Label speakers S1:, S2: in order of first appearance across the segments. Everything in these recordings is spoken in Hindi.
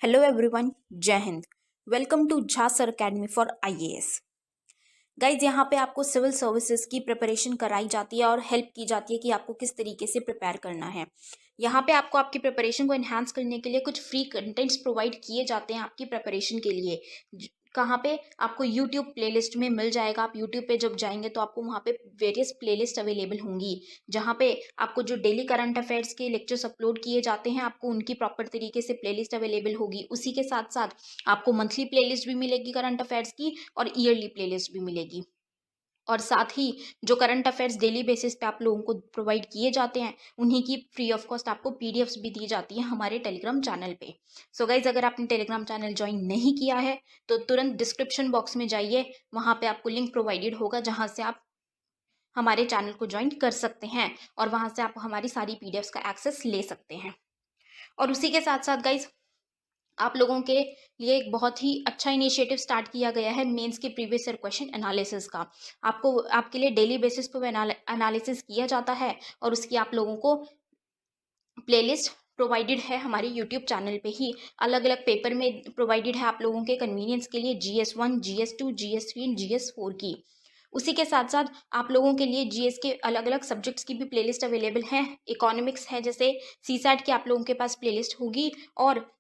S1: हेलो एवरीवन, जय हिंद। Welcome to Jha sir academy for IAS. Guys, यहाँ पे आपको सिविल सर्विसेज की प्रिपरेशन कराई जाती है और हेल्प की जाती है कि आपको किस तरीके से प्रिपेयर करना है। यहाँ पे आपको आपकी प्रिपरेशन को एनहांस करने के लिए कुछ फ्री कंटेंट्स प्रोवाइड किए जाते हैं आपकी प्रिपरेशन के लिए। कहाँ पे आपको यूट्यूब प्लेलिस्ट में मिल जाएगा। आप यूट्यूब पे जब जाएंगे तो आपको वहाँ पे वेरियस प्लेलिस्ट अवेलेबल होंगी, जहाँ पे आपको जो डेली करंट अफेयर्स के लेक्चर्स अपलोड किए जाते हैं आपको उनकी प्रॉपर तरीके से प्लेलिस्ट अवेलेबल होगी। उसी के साथ साथ आपको मंथली प्लेलिस्ट भी मिलेगी करंट अफेयर्स की और ईयरली प्लेलिस्ट भी मिलेगी। और साथ ही जो करंट अफेयर्स डेली बेसिस पे आप लोगों को प्रोवाइड किए जाते हैं उन्हीं की फ्री ऑफ कॉस्ट आपको पीडीएफ्स भी दी जाती है हमारे टेलीग्राम चैनल पे। सो गाइज, अगर आपने टेलीग्राम चैनल ज्वाइन नहीं किया है तो तुरंत डिस्क्रिप्शन बॉक्स में जाइए, वहाँ पे आपको लिंक प्रोवाइडेड होगा जहाँ से आप हमारे चैनल को ज्वाइन कर सकते हैं और वहाँ से आप हमारी सारी पीडीएफ्स का एक्सेस ले सकते हैं। और उसी के साथ साथ गाइज, आप लोगों के लिए एक बहुत ही अच्छा इनिशिएटिव स्टार्ट किया गया है मेंस के प्रीवियस ईयर क्वेश्चन एनालिसिस का। आपको आपके लिए डेली बेसिस पर एनालिसिस किया जाता है और उसकी आप लोगों को प्लेलिस्ट प्रोवाइडेड है हमारे यूट्यूब चैनल पे ही। अलग अलग पेपर में प्रोवाइडेड है आप लोगों के कन्वीनियंस के लिए, GS1, GS2, GS3 and GS4 की। उसी के साथ साथ आप लोगों के लिए जीएस के अलग अलग सब्जेक्ट्स की भी प्लेलिस्ट अवेलेबल है। इकोनॉमिक्स है जैसे सीसैट की आप लोगों के पास प्लेलिस्ट होगी और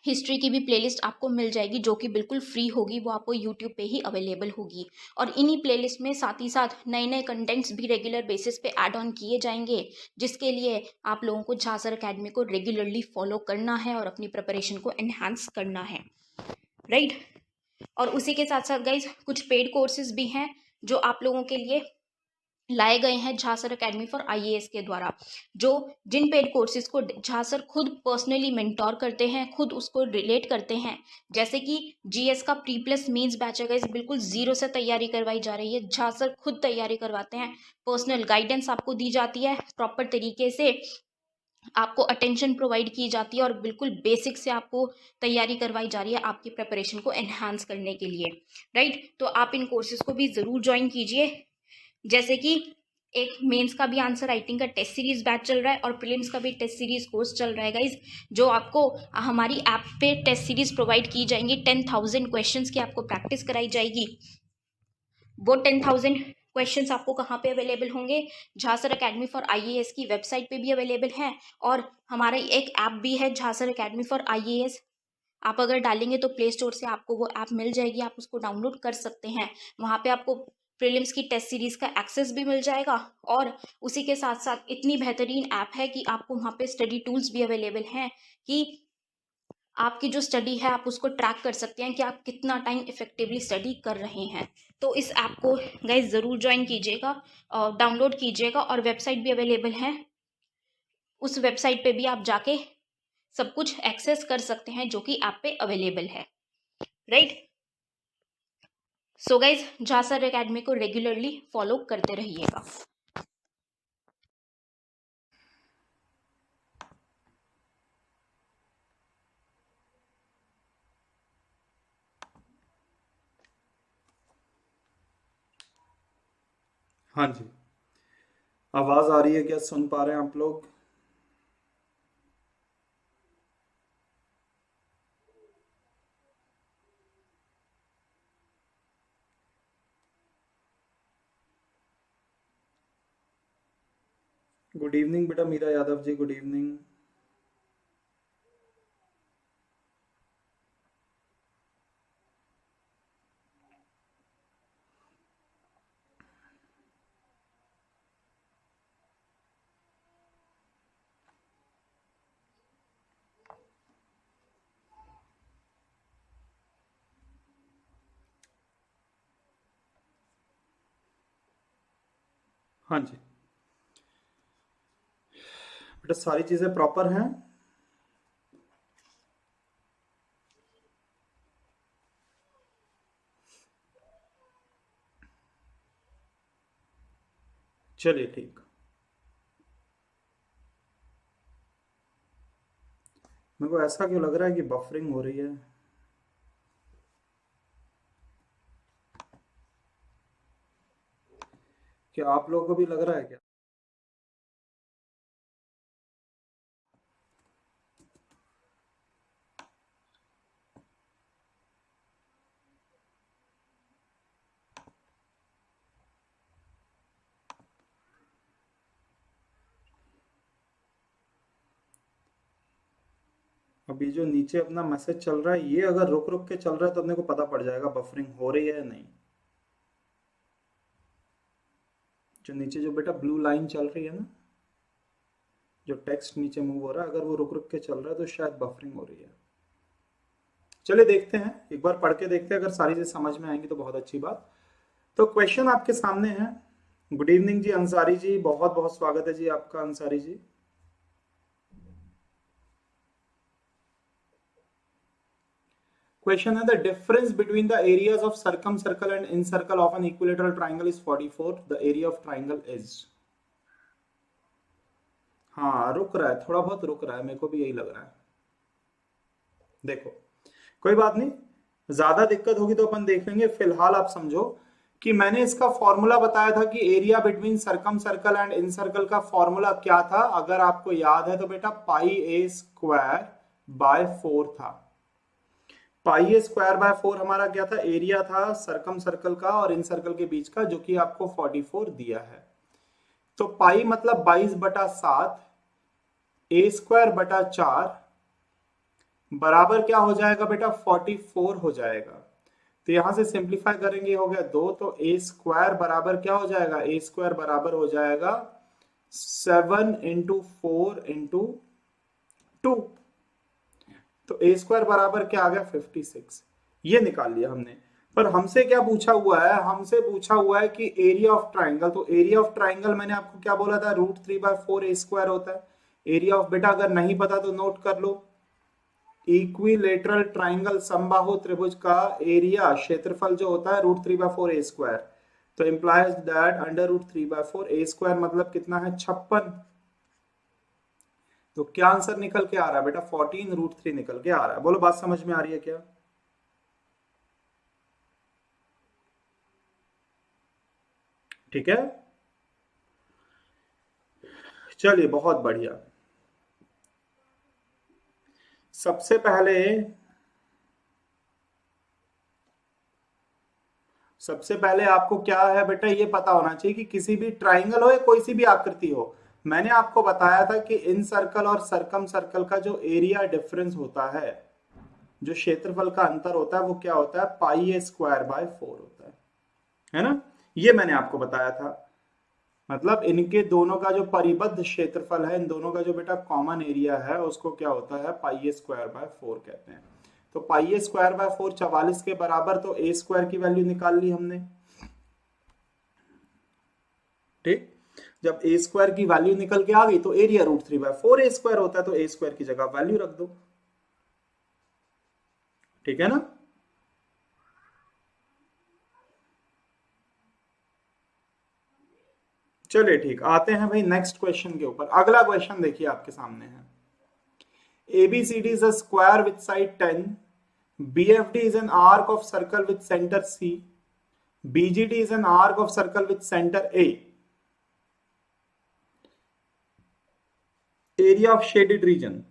S1: हिस्ट्री की भी प्लेलिस्ट आपको मिल जाएगी जो कि बिल्कुल फ्री होगी, वो आपको यूट्यूब पे ही अवेलेबल होगी। और इन्हीं प्लेलिस्ट में साथ ही साथ नए नए कंटेंट्स भी रेगुलर बेसिस पे ऐड ऑन किए जाएंगे, जिसके लिए आप लोगों को झा सर अकेडमी को रेगुलरली फॉलो करना है और अपनी प्रिपरेशन को एनहांस करना है, राइट। और उसी के साथ साथ गाइज, कुछ पेड कोर्सेज भी हैं जो आप लोगों के लिए लाए गए हैं Jha sir academy for IAS के द्वारा, जो जिन पेड कोर्सेज को झा सर खुद पर्सनली मेंटोर करते हैं, खुद उसको रिलेट करते हैं। जैसे कि जीएस का प्री प्लस मेंस बैच है गाइस, बिल्कुल जीरो से तैयारी करवाई जा रही है। झा सर खुद तैयारी करवाते हैं, पर्सनल गाइडेंस आपको दी जाती है, प्रॉपर तरीके से आपको अटेंशन प्रोवाइड की जाती है और बिल्कुल बेसिक से आपको तैयारी करवाई जा रही है आपकी प्रिपरेशन को एनहांस करने के लिए, राइट। तो आप इन कोर्सेज को भी ज़रूर ज्वाइन कीजिए। जैसे कि एक मेंस का भी आंसर राइटिंग का टेस्ट सीरीज बैच चल रहा है और प्रीलिम्स का भी टेस्ट सीरीज कोर्स चल रहा है गाइज, जो आपको हमारी ऐप पे टेस्ट सीरीज प्रोवाइड की जाएंगी। 10,000 क्वेश्चंस की आपको प्रैक्टिस कराई जाएगी। वो 10,000 क्वेश्चंस आपको कहाँ पे अवेलेबल होंगे? Jha sir academy for IAS की वेबसाइट पे भी अवेलेबल है और हमारा एक ऐप भी है Jha sir academy for IAS. आप अगर डालेंगे तो प्ले स्टोर से आपको वो ऐप मिल जाएगी, आप उसको डाउनलोड कर सकते हैं। वहाँ पे आपको प्रीलिम्स की टेस्ट सीरीज का एक्सेस भी मिल जाएगा और उसी के साथ साथ इतनी बेहतरीन ऐप है कि आपको वहाँ पे स्टडी टूल्स भी अवेलेबल हैं कि आपकी जो स्टडी है आप उसको ट्रैक कर सकते हैं कि आप कितना टाइम इफेक्टिवली स्टडी कर रहे हैं। तो इस ऐप को गाइज ज़रूर ज्वाइन कीजिएगा, डाउनलोड कीजिएगा और वेबसाइट भी अवेलेबल है। उस वेबसाइट पे भी आप जाके सब कुछ एक्सेस कर सकते हैं जो कि ऐप पे अवेलेबल है, right. So guys, Jha sir academy को रेगुलरली फॉलो करते रहिएगा।
S2: हाँ जी। आवाज आ रही है क्या? सुन पा रहे हैं आप लोग? गुड इवनिंग बेटा मीरा यादव जी, गुड इवनिंग। हाँ जी बेटा, सारी चीजें प्रॉपर हैं। चलिए ठीक। मेरे को ऐसा क्यों लग रहा है कि बफरिंग हो रही है? क्या आप लोगों को भी लग रहा है क्या? अब ये जो नीचे अपना मैसेज चल रहा है, ये अगर रुक रुक के चल रहा है तो अपने को पता पड़ जाएगा बफरिंग हो रही है या नहीं। जो नीचे जो बेटा ब्लू लाइन चल रही है ना, जो टेक्स्ट नीचे मूव हो रहा है, अगर वो रुक रुक के चल रहा है तो शायद बफरिंग हो रही है। चलिए देखते हैं, एक बार पढ़ के देखते हैं, अगर सारी चीज समझ में आएंगी तो बहुत अच्छी बात। तो क्वेश्चन आपके सामने है। गुड इवनिंग जी अंसारी जी, बहुत बहुत स्वागत है जी आपका अंसारी जी। क्वेश्चन है the difference between the areas of circum circle and in circle of an equilateral triangle is 44, the area of triangle is. हाँ रुक रहा है, थोड़ा बहुत रुक रहा है, मेरे को भी यही लग रहा है। देखो कोई बात नहीं, ज्यादा दिक्कत होगी तो अपन देख लेंगे। फिलहाल आप समझो कि मैंने इसका फॉर्मूला बताया था कि area between circum circle and in circle का फॉर्मूला क्या था, अगर आपको याद है तो बेटा पाई ए स्क्वायर बाय 4 था। पाई ए स्क्वायर बाय 4 हमारा क्या था, एरिया था सर्कम सर्कल का और इन सर्कल के बीच का, जो कि आपको 44 दिया है। तो पाई मतलब 22/7, ए स्क्वायर बटा 4 बराबर क्या हो जाएगा बेटा, 44 हो जाएगा। तो यहां से सिंप्लीफाई करेंगे, हो गया 2, तो ए स्क्वायर बराबर क्या हो जाएगा, ए स्क्वायर बराबर हो जाएगा 7 × 4 × 2। तो ए स्क्वायर बराबर क्या आ गया, 56। ये निकाल लिया हमने। पर हमसे क्या पूछा हुआ है, हमसे पूछा हुआ है कि एरिया ऑफ ट्राइंगल। तो एरिया ऑफ ट्राइंगल मैंने आपको क्या बोला था, √3/4 ए स्क्वायर होता है। एरिया ऑफ बेटा अगर नहीं पता तो नोट कर लो, इक्विलेटरल ट्राइंगल समबाहु त्रिभुज का एरिया क्षेत्रफल जो होता है √3/4 ए स्क्वायर। तो इंप्लाइज दैट √3/4 ए स्क्वायर मतलब कितना है, 56। तो क्या आंसर निकल के आ रहा है बेटा, 14√3 निकल के आ रहा है। बोलो बात समझ में आ रही है क्या? ठीक है, चलिए बहुत बढ़िया। सबसे पहले आपको क्या है बेटा, ये पता होना चाहिए कि किसी भी ट्राइंगल हो या कोई सी भी आकृति हो, मैंने आपको बताया था कि इन सर्कल और सर्कम सर्कल का जो एरिया डिफरेंस होता है, जो क्षेत्रफल का अंतर होता है, वो क्या होता है, पाई ए स्क्वायर बाय 4 होता है ना। ये मैंने आपको बताया था। मतलब इनके दोनों का जो परिबद्ध क्षेत्रफल है, इन दोनों का जो बेटा कॉमन एरिया है, उसको क्या होता है, पाई ए स्क्वायर बाय 4 कहते हैं। तो पाई ए स्क्वायर बाय 4 44 के बराबर, तो ए स्क्वायर की वैल्यू निकाल ली हमने। ठीक, जब ए स्क्वायर की वैल्यू निकल के आ गई तो एरिया √3/4 ए स्क्वायर होता है, तो ए स्क्वायर की जगह वैल्यू रख दो। ठीक है ना। चलिए ठीक, आते हैं भाई नेक्स्ट क्वेश्चन के ऊपर। अगला क्वेश्चन देखिए आपके सामने है, ABCD is a square with side 10, BFD is an arc of circle with center C, BGD is an arc of circle with center A. Area of shaded region.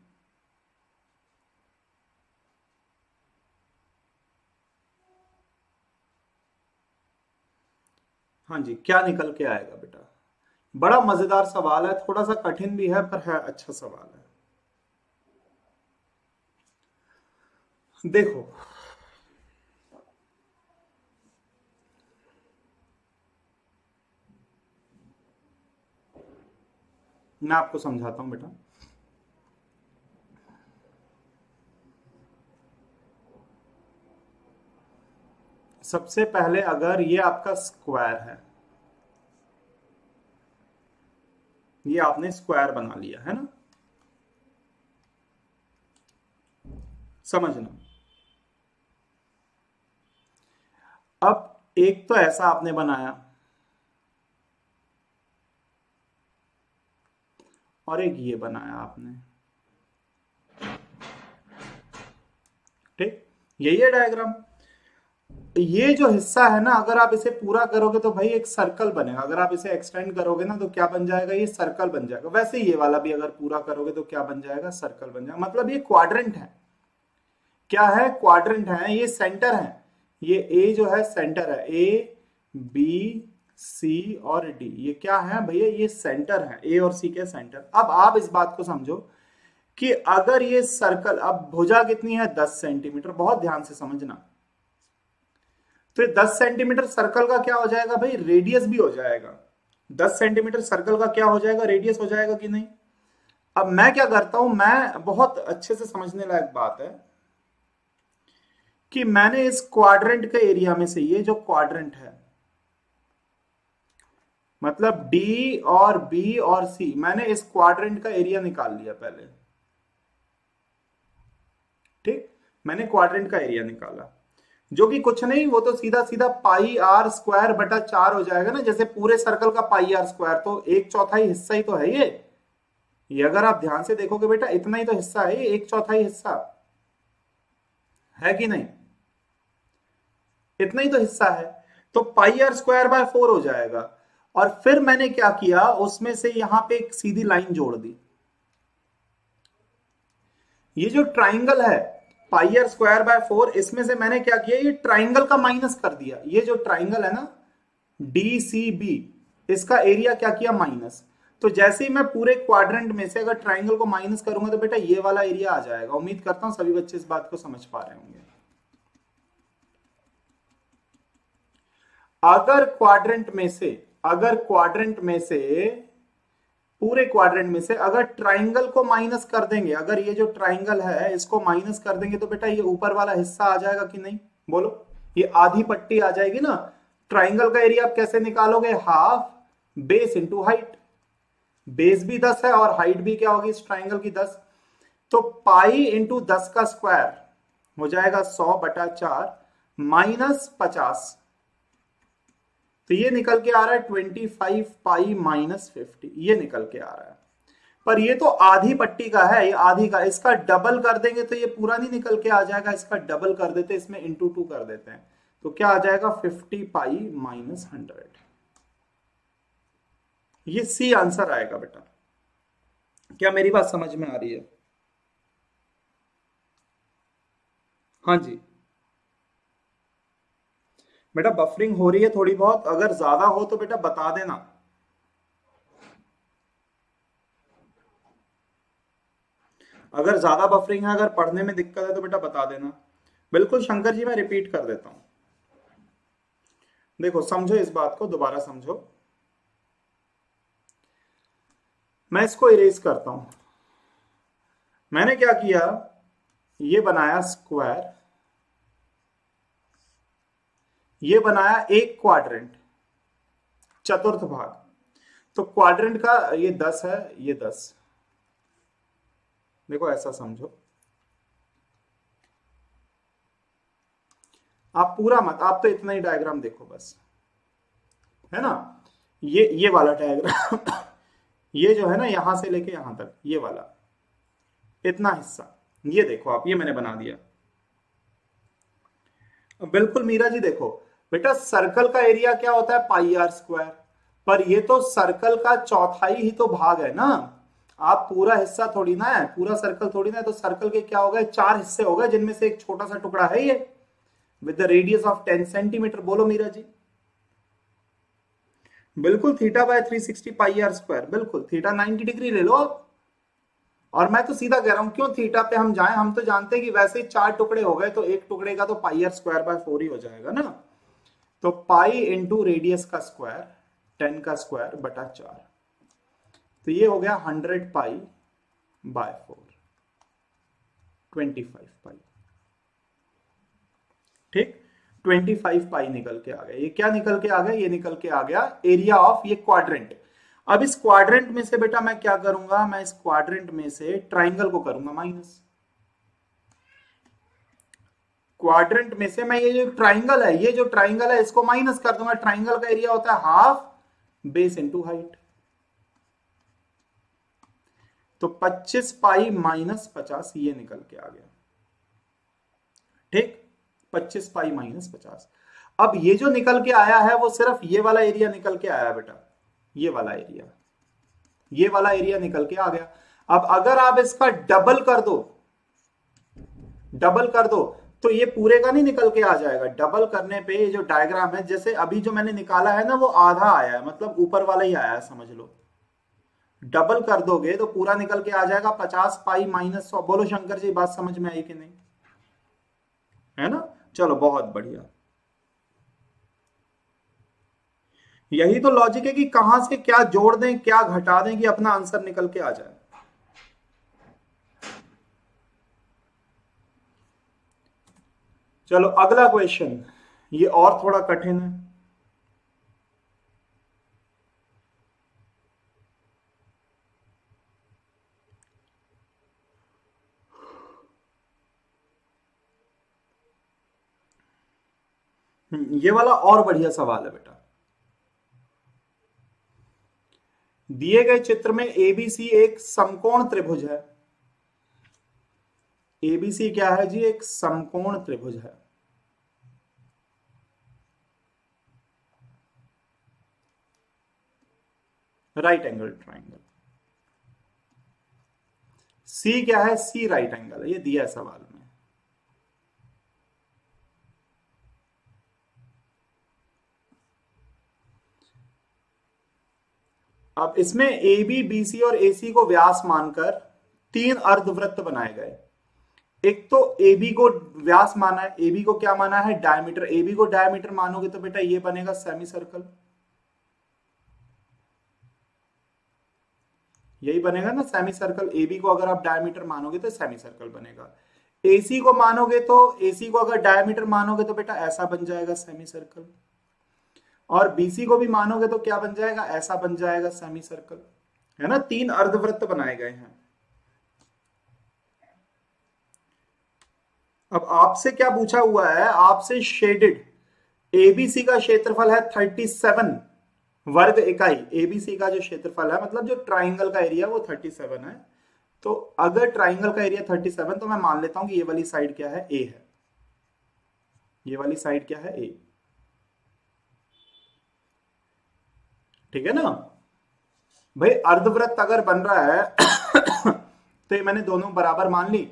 S2: हाँ जी, क्या निकल के आएगा बेटा? बड़ा मजेदार सवाल है, थोड़ा सा कठिन भी है पर है अच्छा सवाल है। देखो मैं आपको समझाता हूं बेटा। सबसे पहले अगर ये आपका स्क्वायर है, ये आपने स्क्वायर बना लिया है ना, समझना। अब एक तो ऐसा आपने बनाया और एक ये बनाया आपने। ठीक, यही है डायग्राम। ये जो हिस्सा है ना, अगर आप इसे पूरा करोगे तो भाई एक सर्कल बनेगा। अगर आप इसे एक्सटेंड करोगे ना तो क्या बन जाएगा, ये सर्कल बन जाएगा। वैसे ये वाला भी अगर पूरा करोगे तो क्या बन जाएगा, सर्कल बन जाएगा। मतलब ये क्वाड्रेंट है। क्या है, क्वाड्रेंट है। ये सेंटर है, ये ए जो है सेंटर है, ए बी सी और डी, ये क्या है भैया, ये सेंटर है, ए और सी के सेंटर। अब आप इस बात को समझो कि अगर ये सर्कल, अब भुजा कितनी है 10 सेंटीमीटर, बहुत ध्यान से समझना, तो ये 10 सेंटीमीटर सर्कल का क्या हो जाएगा भाई, रेडियस भी हो जाएगा। 10 सेंटीमीटर सर्कल का क्या हो जाएगा, रेडियस हो जाएगा कि नहीं। अब मैं क्या करता हूं, मैं बहुत अच्छे से समझने लायक बात है कि मैंने इस क्वाड्रेंट के एरिया में से, ये जो क्वाड्रेंट है मतलब डी और बी और सी, मैंने इस क्वाड्रेंट का एरिया निकाल लिया पहले। ठीक, मैंने क्वाड्रेंट का एरिया निकाला, जो कि कुछ नहीं, वो तो सीधा सीधा पाई आर स्क्वायर बटा 4 हो जाएगा ना। जैसे पूरे सर्कल का पाई आर स्क्वायर, तो 1/4 हिस्सा ही तो है ये अगर आप ध्यान से देखोगे बेटा, इतना ही तो हिस्सा है ये, 1/4 हिस्सा है कि नहीं, इतना ही तो हिस्सा है। तो पाई आर स्क्वायर बाय 4 हो जाएगा। और फिर मैंने क्या किया, उसमें से यहां पे एक सीधी लाइन जोड़ दी। ये जो ट्राइंगल है पाई आर स्क्वायर बाय 4, इसमें से मैंने क्या किया, ये ट्राइंगल का माइनस कर दिया। ये जो ट्राइंगल है ना डी सी बी, इसका एरिया क्या किया, माइनस। तो जैसे ही मैं पूरे क्वाड्रेंट में से अगर ट्राइंगल को माइनस करूंगा तो बेटा ये वाला एरिया आ जाएगा। उम्मीद करता हूं सभी बच्चे इस बात को समझ पा रहे होंगे। अगर क्वाड्रेंट में से पूरे क्वाड्रेंट में से अगर ट्राइंगल को माइनस कर देंगे, अगर ये जो ट्राइंगल है इसको माइनस कर देंगे, तो बेटा ये ऊपर वाला हिस्सा आ जाएगा कि नहीं, बोलो। ये आधी पट्टी आ जाएगी ना। ट्राइंगल का एरिया आप कैसे निकालोगे, half base into height. Base भी 10 है और हाइट भी क्या होगी इस ट्राइंगल की, 10। तो पाई इंटू 10 का स्क्वायर हो जाएगा 100/4 माइनस 50। तो ये निकल के आ रहा है 25 पाई माइनस 50, ये निकल के आ रहा है। पर ये तो आधी पट्टी का है, ये आधी का, इसका डबल कर देंगे तो ये पूरा नहीं निकल के आ जाएगा। इसका डबल कर देते, इसमें इंटू 2 कर देते हैं, तो क्या आ जाएगा 50 पाई माइनस 100। ये सी आंसर आएगा बेटा। क्या मेरी बात समझ में आ रही है? हाँ जी बेटा, बफरिंग हो रही है थोड़ी बहुत, अगर ज्यादा हो तो बेटा बता देना। अगर ज्यादा बफरिंग है, अगर पढ़ने में दिक्कत है तो बेटा बता देना। बिल्कुल शंकर जी, मैं रिपीट कर देता हूं। देखो समझो इस बात को, दोबारा समझो। मैं इसको इरेज करता हूं। मैंने क्या किया, ये बनाया स्क्वायर, ये बनाया एक क्वाड्रेंट, चतुर्थ भाग। तो क्वाड्रेंट का ये 10 है, ये 10। देखो ऐसा समझो, आप पूरा मत, आप तो इतना ही डायग्राम देखो बस, है ना। ये वाला डायग्राम ये जो है ना, यहां से लेके यहां तक, ये वाला इतना हिस्सा, ये देखो आप, ये मैंने बना दिया। बिल्कुल मीरा जी, देखो बेटा सर्कल का एरिया क्या होता है, पाई आर स्क्वायर। पर ये तो सर्कल का चौथाई ही तो भाग है ना। आप पूरा हिस्सा थोड़ी ना है, पूरा सर्कल थोड़ी ना है। तो सर्कल के क्या हो गए, 4 हिस्से हो गए, जिनमें से एक छोटा सा टुकड़ा है ये, with the radius of 10 centimetre. बोलो मीरा जी। बिल्कुल, theta by 360 pi r square, बिल्कुल थीटा 90 डिग्री ले लो आप। और मैं तो सीधा कह रहा हूं, क्यों थीटा पे हम जाएं, हम तो जानते हैं कि वैसे ही 4 टुकड़े हो गए, तो एक टुकड़े का तो पाई आर स्क्वायर बाय 4 ही हो जाएगा ना। तो पाई इंटू रेडियस का स्क्वायर 10 का स्क्वायर बटा 4, तो ये हो गया 100 पाई बाय 4, 25 पाई। ठीक, 25 पाई निकल के आ गया। ये क्या निकल के आ गया, ये निकल के आ गया एरिया ऑफ ये क्वाड्रेंट। अब इस क्वाड्रेंट में से बेटा मैं क्या करूंगा, मैं इस क्वाड्रेंट में से ट्राइंगल को करूंगा माइनस। क्वाड्रेंट में से मैं ये जो ट्राइंगल है, ये जो ट्राइंगल है इसको माइनस कर दूंगा। ट्राइंगल का एरिया होता है हाफ बेस इंटू हाइट। तो 25 पाई माइनस 50, ये निकल के आ गया। ठीक, 25 पाई माइनस 50। अब ये जो निकल के आया है वो सिर्फ ये वाला एरिया निकल के आया बेटा, ये वाला एरिया, ये वाला एरिया निकल के आ गया। अब अगर आप इसका डबल कर दो, डबल कर दो, तो ये पूरे का नहीं निकल के आ जाएगा। डबल करने पे ये जो डायग्राम है, जैसे अभी जो मैंने निकाला है ना, वो आधा आया है, मतलब ऊपर वाला ही आया है, समझ लो। डबल कर दोगे तो पूरा निकल के आ जाएगा 50 पाई माइनस 100। बोलो शंकर जी, बात समझ में आई कि नहीं? है ना? चलो बहुत बढ़िया। यही तो लॉजिक है कि कहां से क्या जोड़ दें क्या घटा दें कि अपना आंसर निकल के आ जाए। चलो अगला क्वेश्चन, ये और थोड़ा कठिन है। ये वाला और बढ़िया सवाल है बेटा। दिए गए चित्र में एबीसी एक समकोण त्रिभुज है। एबीसी क्या है जी? एक समकोण त्रिभुज है। Right angle triangle. सी क्या है? सी राइट एंगल है। ये दिया है सवाल में। अब इसमें ए बी बी सी और ए सी को व्यास मानकर 3 अर्धवृत्त बनाए गए। एक तो ए बी को व्यास माना है, ए बी को क्या माना है? डायमीटर। ए बी को डायमीटर मानोगे तो बेटा ये बनेगा सेमी सर्कल। यही बनेगा ना सेमी सर्कल। ए बी को अगर आप डायमीटर मानोगे तो सेमी सर्कल बनेगा। एसी को मानोगे तो, एसी को अगर डायमीटर मानोगे तो बेटा ऐसा बन जाएगा सेमी सर्कल। और बीसी को भी मानोगे तो क्या बन जाएगा? ऐसा बन जाएगा सेमी सर्कल। है ना? 3 अर्धवृत्त बनाए गए हैं। अब आपसे क्या पूछा हुआ है? आपसे शेडेड एबीसी का क्षेत्रफल है 37 वर्ग इकाई। एबीसी का जो क्षेत्रफल है, मतलब जो ट्राइंगल का एरिया, वो 37 है। तो अगर ट्राइंगल का एरिया 37, तो मैं मान लेता हूं कि ये वाली साइड क्या है? ए है। ये वाली साइड क्या है? ए। ठीक है ना भाई? अर्धवृत्त अगर बन रहा है तो ये मैंने दोनों बराबर मान ली।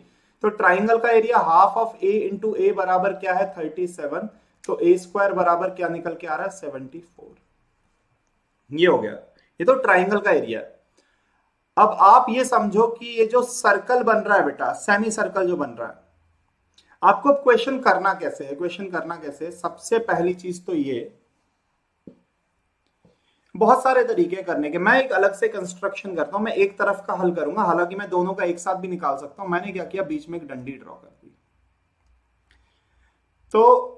S2: तो ट्राइंगल का area half of a into a बराबर क्या है? 37। तो ए स्क्वायर बराबर क्या निकल के आ रहा है? 74। ये हो गया। ये तो ट्राइंगल का एरिया। अब आप ये समझो कि ये जो सर्कल बन रहा है बेटा, सेमी सर्कल जो बन रहा है, आपको क्वेश्चन करना कैसे है? क्वेश्चन करना कैसे? सबसे पहली चीज तो ये, बहुत सारे तरीके करने के। मैं एक अलग से कंस्ट्रक्शन करता हूं। मैं एक तरफ का हल करूंगा, हालांकि मैं दोनों का एक साथ भी निकाल सकता हूं। मैंने क्या किया? बीच में एक डंडी ड्रॉ कर दी। तो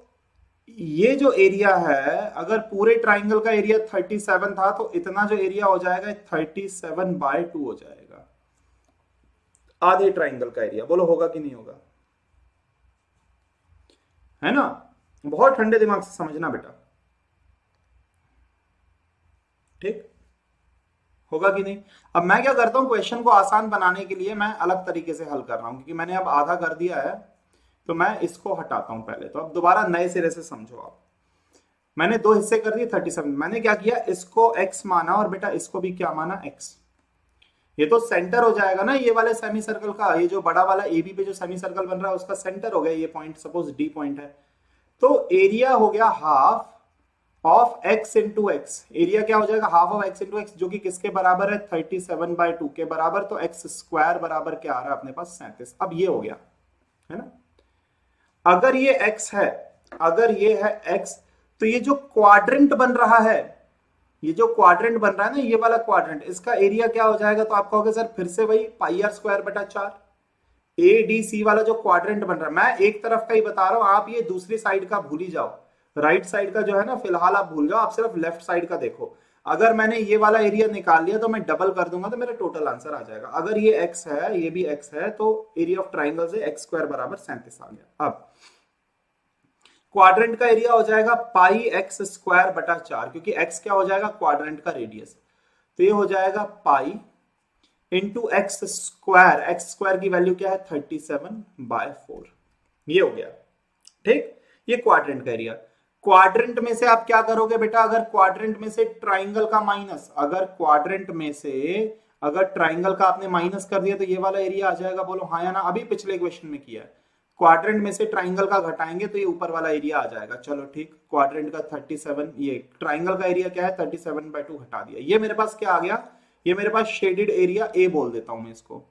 S2: ये जो एरिया है, अगर पूरे ट्राइंगल का एरिया 37 था, तो इतना जो एरिया हो जाएगा 37/2 हो जाएगा, आधे ट्राइंगल का एरिया। बोलो होगा कि नहीं होगा? है ना? बहुत ठंडे दिमाग से समझना बेटा। ठीक होगा कि नहीं? अब मैं क्या करता हूं, क्वेश्चन को आसान बनाने के लिए मैं अलग तरीके से हल कर रहा हूं, क्योंकि मैंने अब आधा कर दिया है। तो मैं इसको हटाता हूं पहले। तो अब दोबारा नए सिरे से समझो आप। मैंने 2 हिस्से कर दिए 37। मैंने क्या किया? इसको x माना और बेटा इसको भी क्या माना? x। ये तो सेंटर हो जाएगा ना ये वाले सेमी सर्कल का। ये जो बड़ा वाला AB पे जो सेमी सर्कल बन रहा है, उसका सेंटर हो गया ये पॉइंट। सपोज D पॉइंट है। तो एरिया हो गया half of x into x. Area क्या हो जाएगा? Half of x into x, जो कि किसके बराबर है? 37/2 के बराबर। तो x स्क्वायर बराबर क्या आ रहा है अपने पास? 37। अब ये हो गया, है ना? अगर ये x है, अगर ये है x, तो ये जो क्वाड्रेंट बन रहा है, ये जो क्वाड्रेंट बन रहा है ना, ये वाला क्वाड्रेंट, इसका एरिया क्या हो जाएगा? तो आप कहोगे सर फिर से वही πr²/4। ADC वाला जो क्वाड्रेंट बन रहा है, मैं एक तरफ का ही बता रहा हूं, आप ये दूसरी साइड का भूल ही जाओ। राइट साइड का जो है ना, फिलहाल आप भूल जाओ, आप सिर्फ लेफ्ट साइड का देखो। अगर मैंने ये वाला एरिया निकाल लिया तो मैं डबल कर दूंगा तो मेरा टोटल आंसर आ जाएगा। अगर ये x है, ये भी x है, तो एरिया ऑफ ट्राइंगल से x² बराबर 37 आ गया। अब क्वाड्रेंट का एरिया हो जाएगा πx²/4, क्योंकि x क्या हो जाएगा? क्वाड्रेंट का रेडियस। तो ये हो जाएगा pi into x square. X square की वैल्यू क्या है? 37/4। ये हो गया। ठीक, ये क्वाड्रेंट का एरिया। क्वाड्रेंट में से आप क्या करोगे बेटा? अगर क्वाड्रेंट में से ट्राइंगल का माइनस, अगर क्वाड्रेंट में से अगर ट्राइंगल का आपने माइनस कर दिया तो ये वाला एरिया आ जाएगा। बोलो हाँ या ना? अभी पिछले क्वेश्चन में किया है। क्वाड्रेंट में से ट्राइंगल का घटाएंगे तो ये ऊपर वाला एरिया आ जाएगा। चलो ठीक, क्वाड्रेंट का 37, ये ट्राइंगल का एरिया क्या है? 37/2 हटा दिया। ये मेरे पास क्या आ गया? ये मेरे पास शेडेड एरिया ए बोल देता हूं मैं इसको।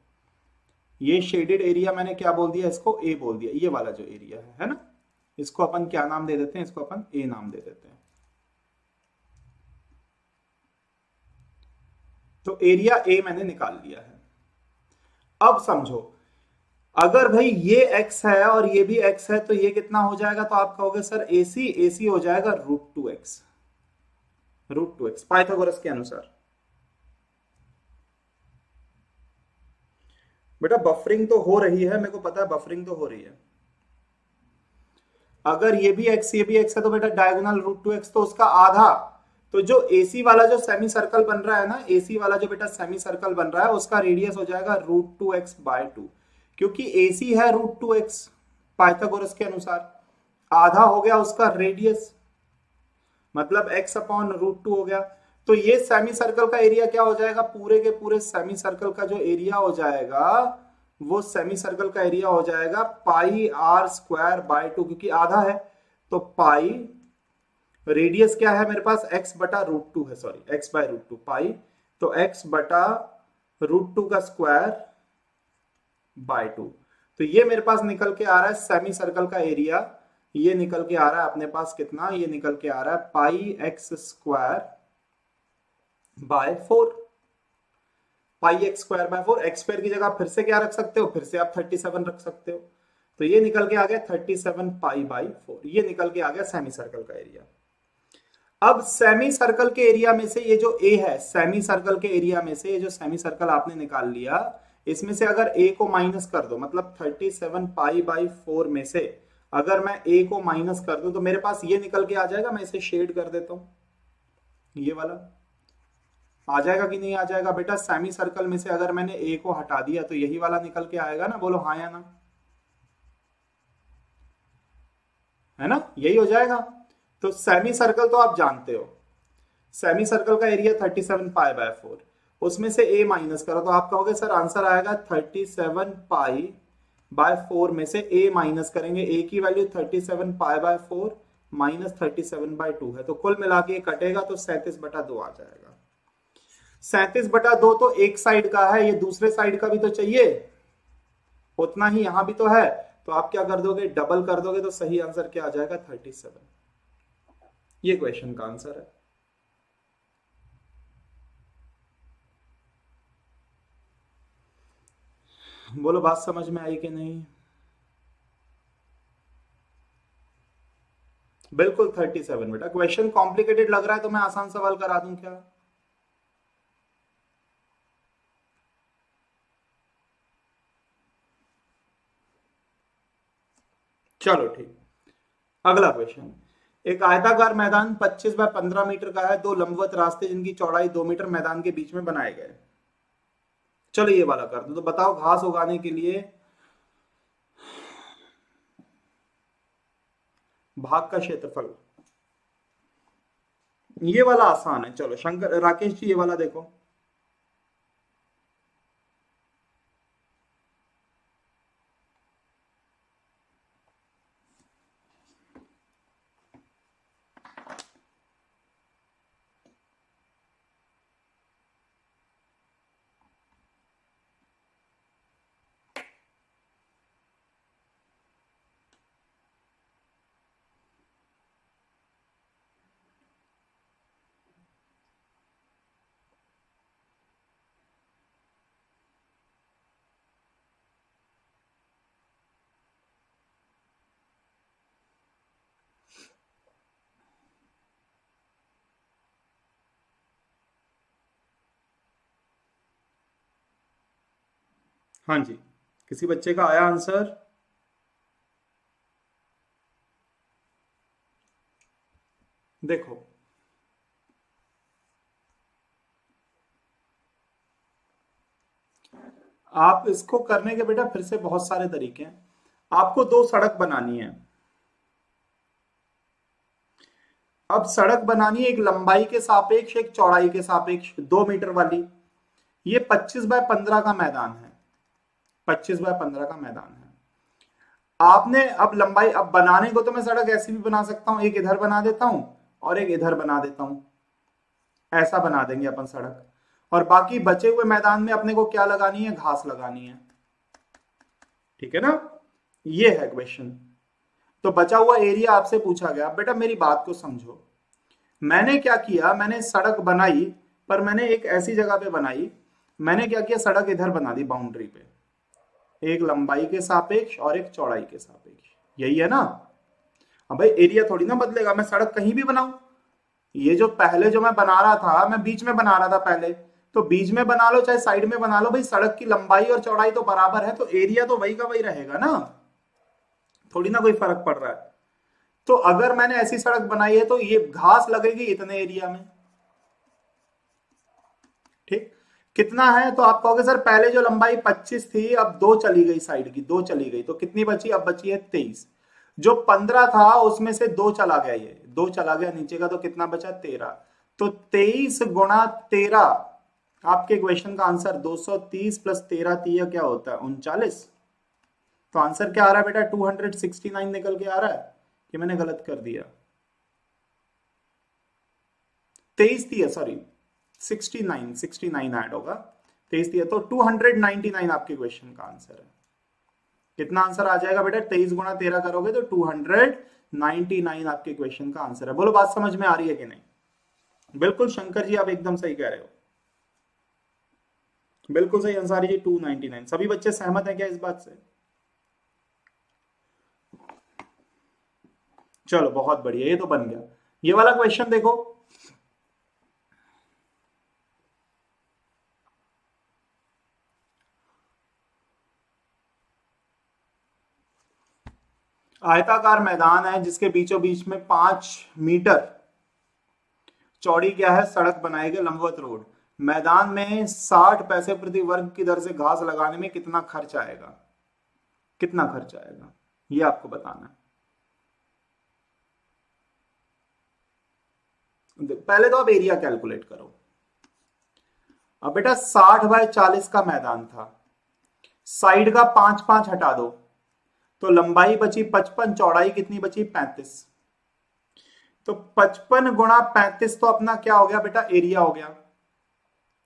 S2: ये शेडेड एरिया मैंने क्या बोल दिया, इसको ए बोल दिया, ये वाला जो एरिया है ना, इसको अपन क्या नाम दे देते हैं, इसको अपन ए नाम दे देते हैं। तो एरिया ए मैंने निकाल लिया है। अब समझो, अगर भाई ये x है और ये भी x है तो ये कितना हो जाएगा, तो आप कहोगे सर AC, AC हो जाएगा √2x, √2x पाइथागोरस के अनुसार। बेटा बफरिंग तो हो रही है, मेरे को पता है बफरिंग तो हो रही है। अगर ये भी x ये भी x है तो बेटा डायगोनल √2x, तो उसका आधा, तो जो AC वाला जो सेमी सर्कल बन रहा है ना, AC वाला जो बेटा सेमी सर्कल बन रहा है उसका रेडियस हो जाएगा √2x/2, क्योंकि AC है √2x पाइथागोरस के अनुसार, आधा हो गया उसका रेडियस, मतलब x/√2 हो गया। तो ये सेमी सर्कल का एरिया क्या हो जाएगा, पूरे के पूरे सेमी सर्कल का जो एरिया हो जाएगा, वो सेमी सर्कल का एरिया हो जाएगा πr²/2, क्योंकि आधा है तो पाई, रेडियस क्या है मेरे पास, x/√2 है, सॉरी x/√2 पाई, तो x/√2 का स्क्वायर बाय 2। तो ये मेरे पास निकल के आ रहा है सेमी सर्कल का एरिया, ये निकल के आ रहा है अपने पास कितना, ये निकल के आ रहा है πx²/4, πx²/4। x² की जगह फिर से क्या रख सकते हो, फिर से आप 37 रख सकते हो, तो ये निकल के आ गया 37 π/4, ये निकल के आ गया सेमी सर्कल का एरिया। अब सेमी सर्कल के एरिया में से ये जो ए है, सेमी सर्कल के एरिया में से ये जो सेमी सर्कल आपने निकाल लिया, इसमें से अगर ए को माइनस कर दो, मतलब 37 π/4 में से अगर मैं ए को माइनस कर दूं तो मेरे पास ये निकल के आ जाएगा, मैं इसे शेड कर देता हूं, ये वाला आ जाएगा कि नहीं आ जाएगा बेटा, सेमी सर्कल में से अगर मैंने ए को हटा दिया तो यही वाला निकल के आएगा ना, बोलो हाँ या ना, है ना, यही हो जाएगा। तो सेमी सर्कल तो आप जानते हो, सेमी सर्कल का एरिया 37 π/4, उसमें से a माइनस करो तो आप कहोगे सर आंसर आएगा 37 π/4 में से a माइनस करेंगे, a की वैल्यू 37 π/4 माइनस 37/2 है, तो कुल मिला के कटेगा तो 37/2 आ जाएगा। 37/2 तो एक साइड का है, ये दूसरे साइड का भी तो चाहिए, उतना ही यहां भी तो है, तो आप क्या कर दोगे, डबल कर दोगे, तो सही आंसर क्या आ जाएगा 37। ये क्वेश्चन का आंसर है। बोलो बात समझ में आई कि नहीं, बिल्कुल 37 बेटा। क्वेश्चन कॉम्प्लिकेटेड लग रहा है तो मैं आसान सवाल करा दूं क्या, चलो ठीक। अगला क्वेश्चन, एक आयताकार मैदान 25 बाय 15 मीटर का है, दो लंबवत रास्ते जिनकी चौड़ाई 2 मीटर मैदान के बीच में बनाए गए। चलो ये वाला कर दो, तो बताओ घास उगाने के लिए भाग का क्षेत्रफल, ये वाला आसान है। चलो शंकर राकेश जी ये वाला देखो, हाँ जी, किसी बच्चे का आया आंसर, देखो आप इसको करने के बेटा फिर से बहुत सारे तरीके हैं। आपको दो सड़क बनानी है, अब सड़क बनानी है एक लंबाई के सापेक्ष एक चौड़ाई के सापेक्ष 2 मीटर वाली, ये 25 बाय 15 का मैदान है, 25 बाय 15 का मैदान है। आपने अब लंबाई, अब बनाने को तो मैं सड़क ऐसी भी बना सकता हूं, एक इधर बना देता हूं और एक इधर बना देता हूं, ऐसा बना देंगे अपन सड़क। और बाकी बचे हुए मैदान में अपने को क्या लगानी है, घास लगानी है। ठीक है ना, ये है क्वेश्चन। तो बचा हुआ एरिया आपसे पूछा गया। बेटा मेरी बात को समझो, मैंने क्या किया, मैंने सड़क बनाई, पर मैंने एक ऐसी जगह पे बनाई, मैंने क्या किया, सड़क इधर बना दी बाउंड्री पे, एक लंबाई के सापेक्ष और एक चौड़ाई के सापेक्ष, यही है ना। अब भाई एरिया थोड़ी ना बदलेगा, मैं सड़क कहीं भी बनाऊं। ये जो पहले जो मैं बना रहा था, मैं बीच में बना रहा था पहले, तो बीच में बना लो चाहे साइड में बना लो, भाई सड़क की लंबाई और चौड़ाई तो बराबर है, तो एरिया तो वही का वही रहेगा ना, थोड़ी ना कोई फर्क पड़ रहा है। तो अगर मैंने ऐसी सड़क बनाई है तो ये घास लगेगी इतने एरिया में। ठीक, कितना है, तो आप कहोगे सर पहले जो लंबाई 25 थी अब 2 चली गई, साइड की 2 चली गई, तो कितनी बची, अब बची है 23। जो 15 था उसमें से 2 चला गया, ये 2 चला गया नीचे का, तो कितना बचा, 13। तो 23 गुणा 13, आपके क्वेश्चन का आंसर 230 प्लस 13 तिया क्या होता है, 39। तो आंसर क्या आ रहा है बेटा, 269 निकल के आ रहा है, कि मैंने गलत कर दिया, 23 दिया, सॉरी 69 ऐड होगा, 23 दिया, तो 299 आपके क्वेश्चन का आंसर है। कितना आंसर आ जाएगा बेटा, 23 गुणा 13 करोगे तो 299 आपके क्वेश्चन का आंसर है। बोलो बात समझ में आ रही है कि नहीं। बिल्कुल शंकर जी आप एकदम सही कह रहे हो, बिल्कुल सही अंसारी जी, 299। सभी बच्चे सहमत हैं क्या इस बात से। चलो बहुत बढ़िया, ये तो बन गया। ये वाला क्वेश्चन देखो, आयताकार मैदान है जिसके बीचों बीच में 5 मीटर चौड़ी क्या है, सड़क बनाई गई, लंबवत रोड। मैदान में 60 पैसे प्रति वर्ग की दर से घास लगाने में कितना खर्च आएगा, कितना खर्च आएगा, ये आपको बताना है। पहले तो आप एरिया कैलकुलेट करो। अब बेटा 60 बाय 40 का मैदान था, साइड का 5-5 हटा दो, तो लंबाई बची 55, चौड़ाई कितनी बची, 35। तो 55 गुणा 35 तो अपना क्या हो गया बेटा, एरिया हो गया,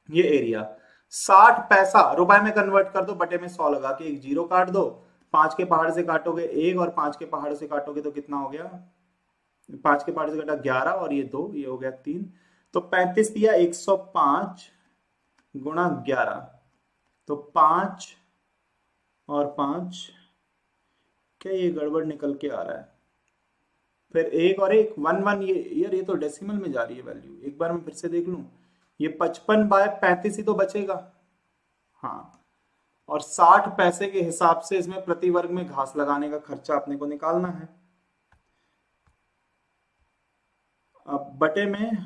S2: ये एरिया। 60 पैसा रुपए में कन्वर्ट कर दो, बटे में 100 लगा के एक जीरो काट दो, 5 के पहाड़ से काटोगे 1 और 5 के पहाड़ से काटोगे तो कितना हो गया, 5 के पहाड़ से काटा 11 और ये 2, ये हो गया 3। तो 35 दिया, 105 गुणा 11, तो 5 और 5, क्या ये गड़बड़ निकल के आ रहा है, फिर 1 और 1 1 1, ये यार ये तो डेसिमल में जा रही है वैल्यू, एक बार मैं फिर से देख लूं, ये 55 बाय 35 ही तो बचेगा। हाँ, और 60 पैसे के हिसाब से इसमें प्रति वर्ग में घास लगाने का खर्चा अपने को निकालना है। अब बटे में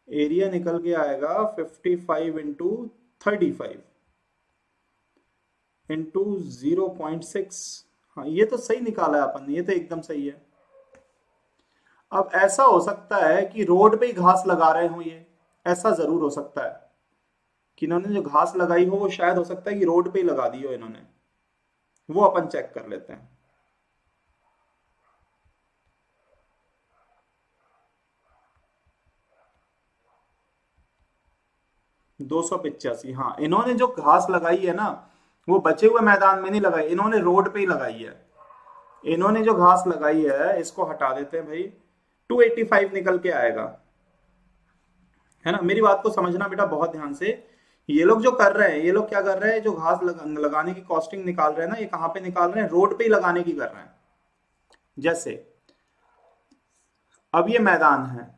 S2: एरिया निकल के आएगा 55 इंटू 35 इंटू 0.6। हाँ ये तो सही निकाला है अपन ने, ये तो एकदम सही है। अब ऐसा हो सकता है कि रोड पे ही घास लगा रहे हो, ये ऐसा जरूर हो सकता है कि इन्होंने जो घास लगाई हो वो शायद हो सकता है कि रोड पे ही लगा दी हो इन्होंने, वो अपन चेक कर लेते हैं। 285, हाँ इन्होंने जो घास लगाई है ना वो बचे हुए मैदान में नहीं लगाई, इन्होंने रोड पे ही लगाई है। इन्होंने जो घास लगाई है इसको हटा देते हैं भाई, 285 निकल के आएगा, है ना। मेरी बात को समझना बेटा बहुत ध्यान से। ये लोग जो कर रहे हैं, ये लोग क्या कर रहे हैं, जो घास लगाने की कॉस्टिंग निकाल रहे हैं ना, ये कहां पे निकाल रहे हैं, रोड पे ही लगाने की कर रहे हैं। जैसे अब ये मैदान है,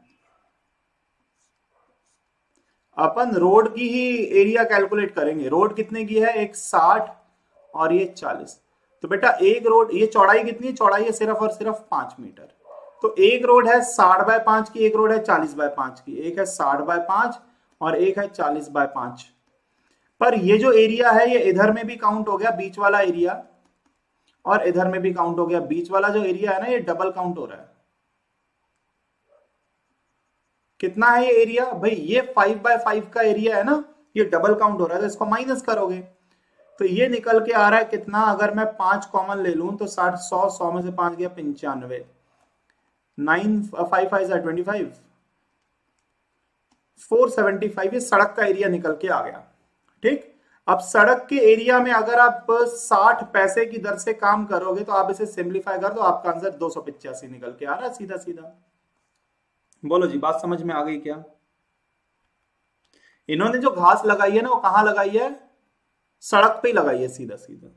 S2: अपन रोड की ही एरिया कैलकुलेट करेंगे। रोड कितने की है, एक 60 और ये 40। तो बेटा एक रोड, ये चौड़ाई कितनी है, चौड़ाई है सिर्फ और सिर्फ 5 मीटर। तो एक रोड है 60 बाय 5 की, एक रोड है 40 बाय 5 की, एक है 60 बाय 5 और एक है 40 बाय 5। पर ये जो एरिया है ये इधर में भी काउंट हो गया, बीच वाला एरिया, और इधर में भी काउंट हो गया। बीच वाला जो एरिया है ना ये डबल काउंट हो रहा है। कितना है ये एरिया भाई, ये 5 बाय 5 का एरिया है ना, ये डबल काउंट हो रहा है, तो इसको माइनस करोगे तो ये निकल के आ रहा है कितना, अगर मैं 5 कॉमन ले लूं तो 60, 100 में से 5 गया 95, 9 5 5 25, 475 ये सड़क का एरिया निकल के आ गया। ठीक, अब सड़क के एरिया में अगर आप 60 पैसे की दर से काम करोगे तो आप इसे सिंप्लीफाई कर दो, आपका आंसर 285 निकल के आ रहा है सीधा सीधा। बोलो जी, बात समझ में आ गई क्या? इन्होंने जो घास लगाई है ना वो कहां लगाई है? सड़क पे ही लगाई है सीधा सीधा।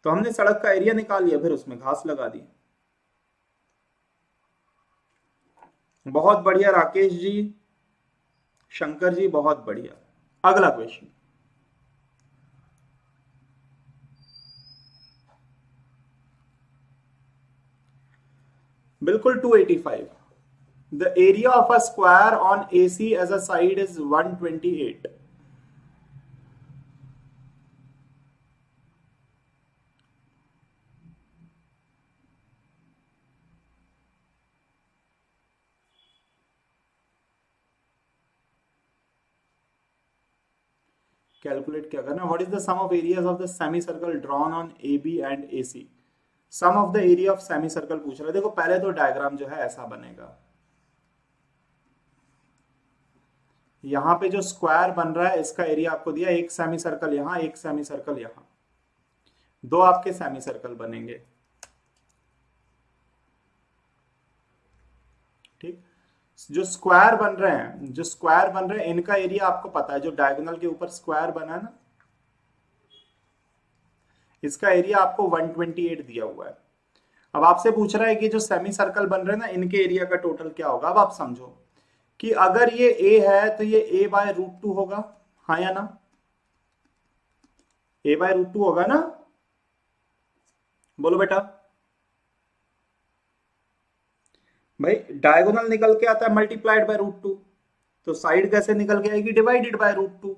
S2: तो हमने सड़क का एरिया निकाल लिया, फिर उसमें घास लगा दी। बहुत बढ़िया राकेश जी, शंकर जी, बहुत बढ़िया। अगला क्वेश्चन, बिल्कुल 285। The area of a square on AC as a side is 128। Calculate क्या करना? What is the sum of areas of the semi circle drawn on AB and AC? Sum of the area of semi circle पूछ रहा है। देखो पहले तो डायग्राम जो है ऐसा बनेगा, यहां पे जो स्क्वायर बन रहा है इसका एरिया आपको दिया, एक सेमी सर्कल यहां, एक सेमी सर्कल यहां, दो आपके सेमी सर्कल बनेंगे। ठीक, जो स्क्वायर बन रहे हैं, जो स्क्वायर बन रहे हैं इनका एरिया आपको पता है, जो डायगोनल के ऊपर स्क्वायर बना है ना, इसका एरिया आपको 128 दिया हुआ है। अब आपसे पूछ रहा है कि जो सेमी सर्कल बन रहे हैं ना इनके एरिया का टोटल क्या होगा। अब आप समझो कि अगर ये A है तो ये A/√2 होगा, हाँ या ना? A/√2 होगा ना? बोलो बेटा। भाई डायगोनल निकल के आता है मल्टीप्लाइड बाय √2, तो साइड कैसे निकल के आएगी? Divided by √2।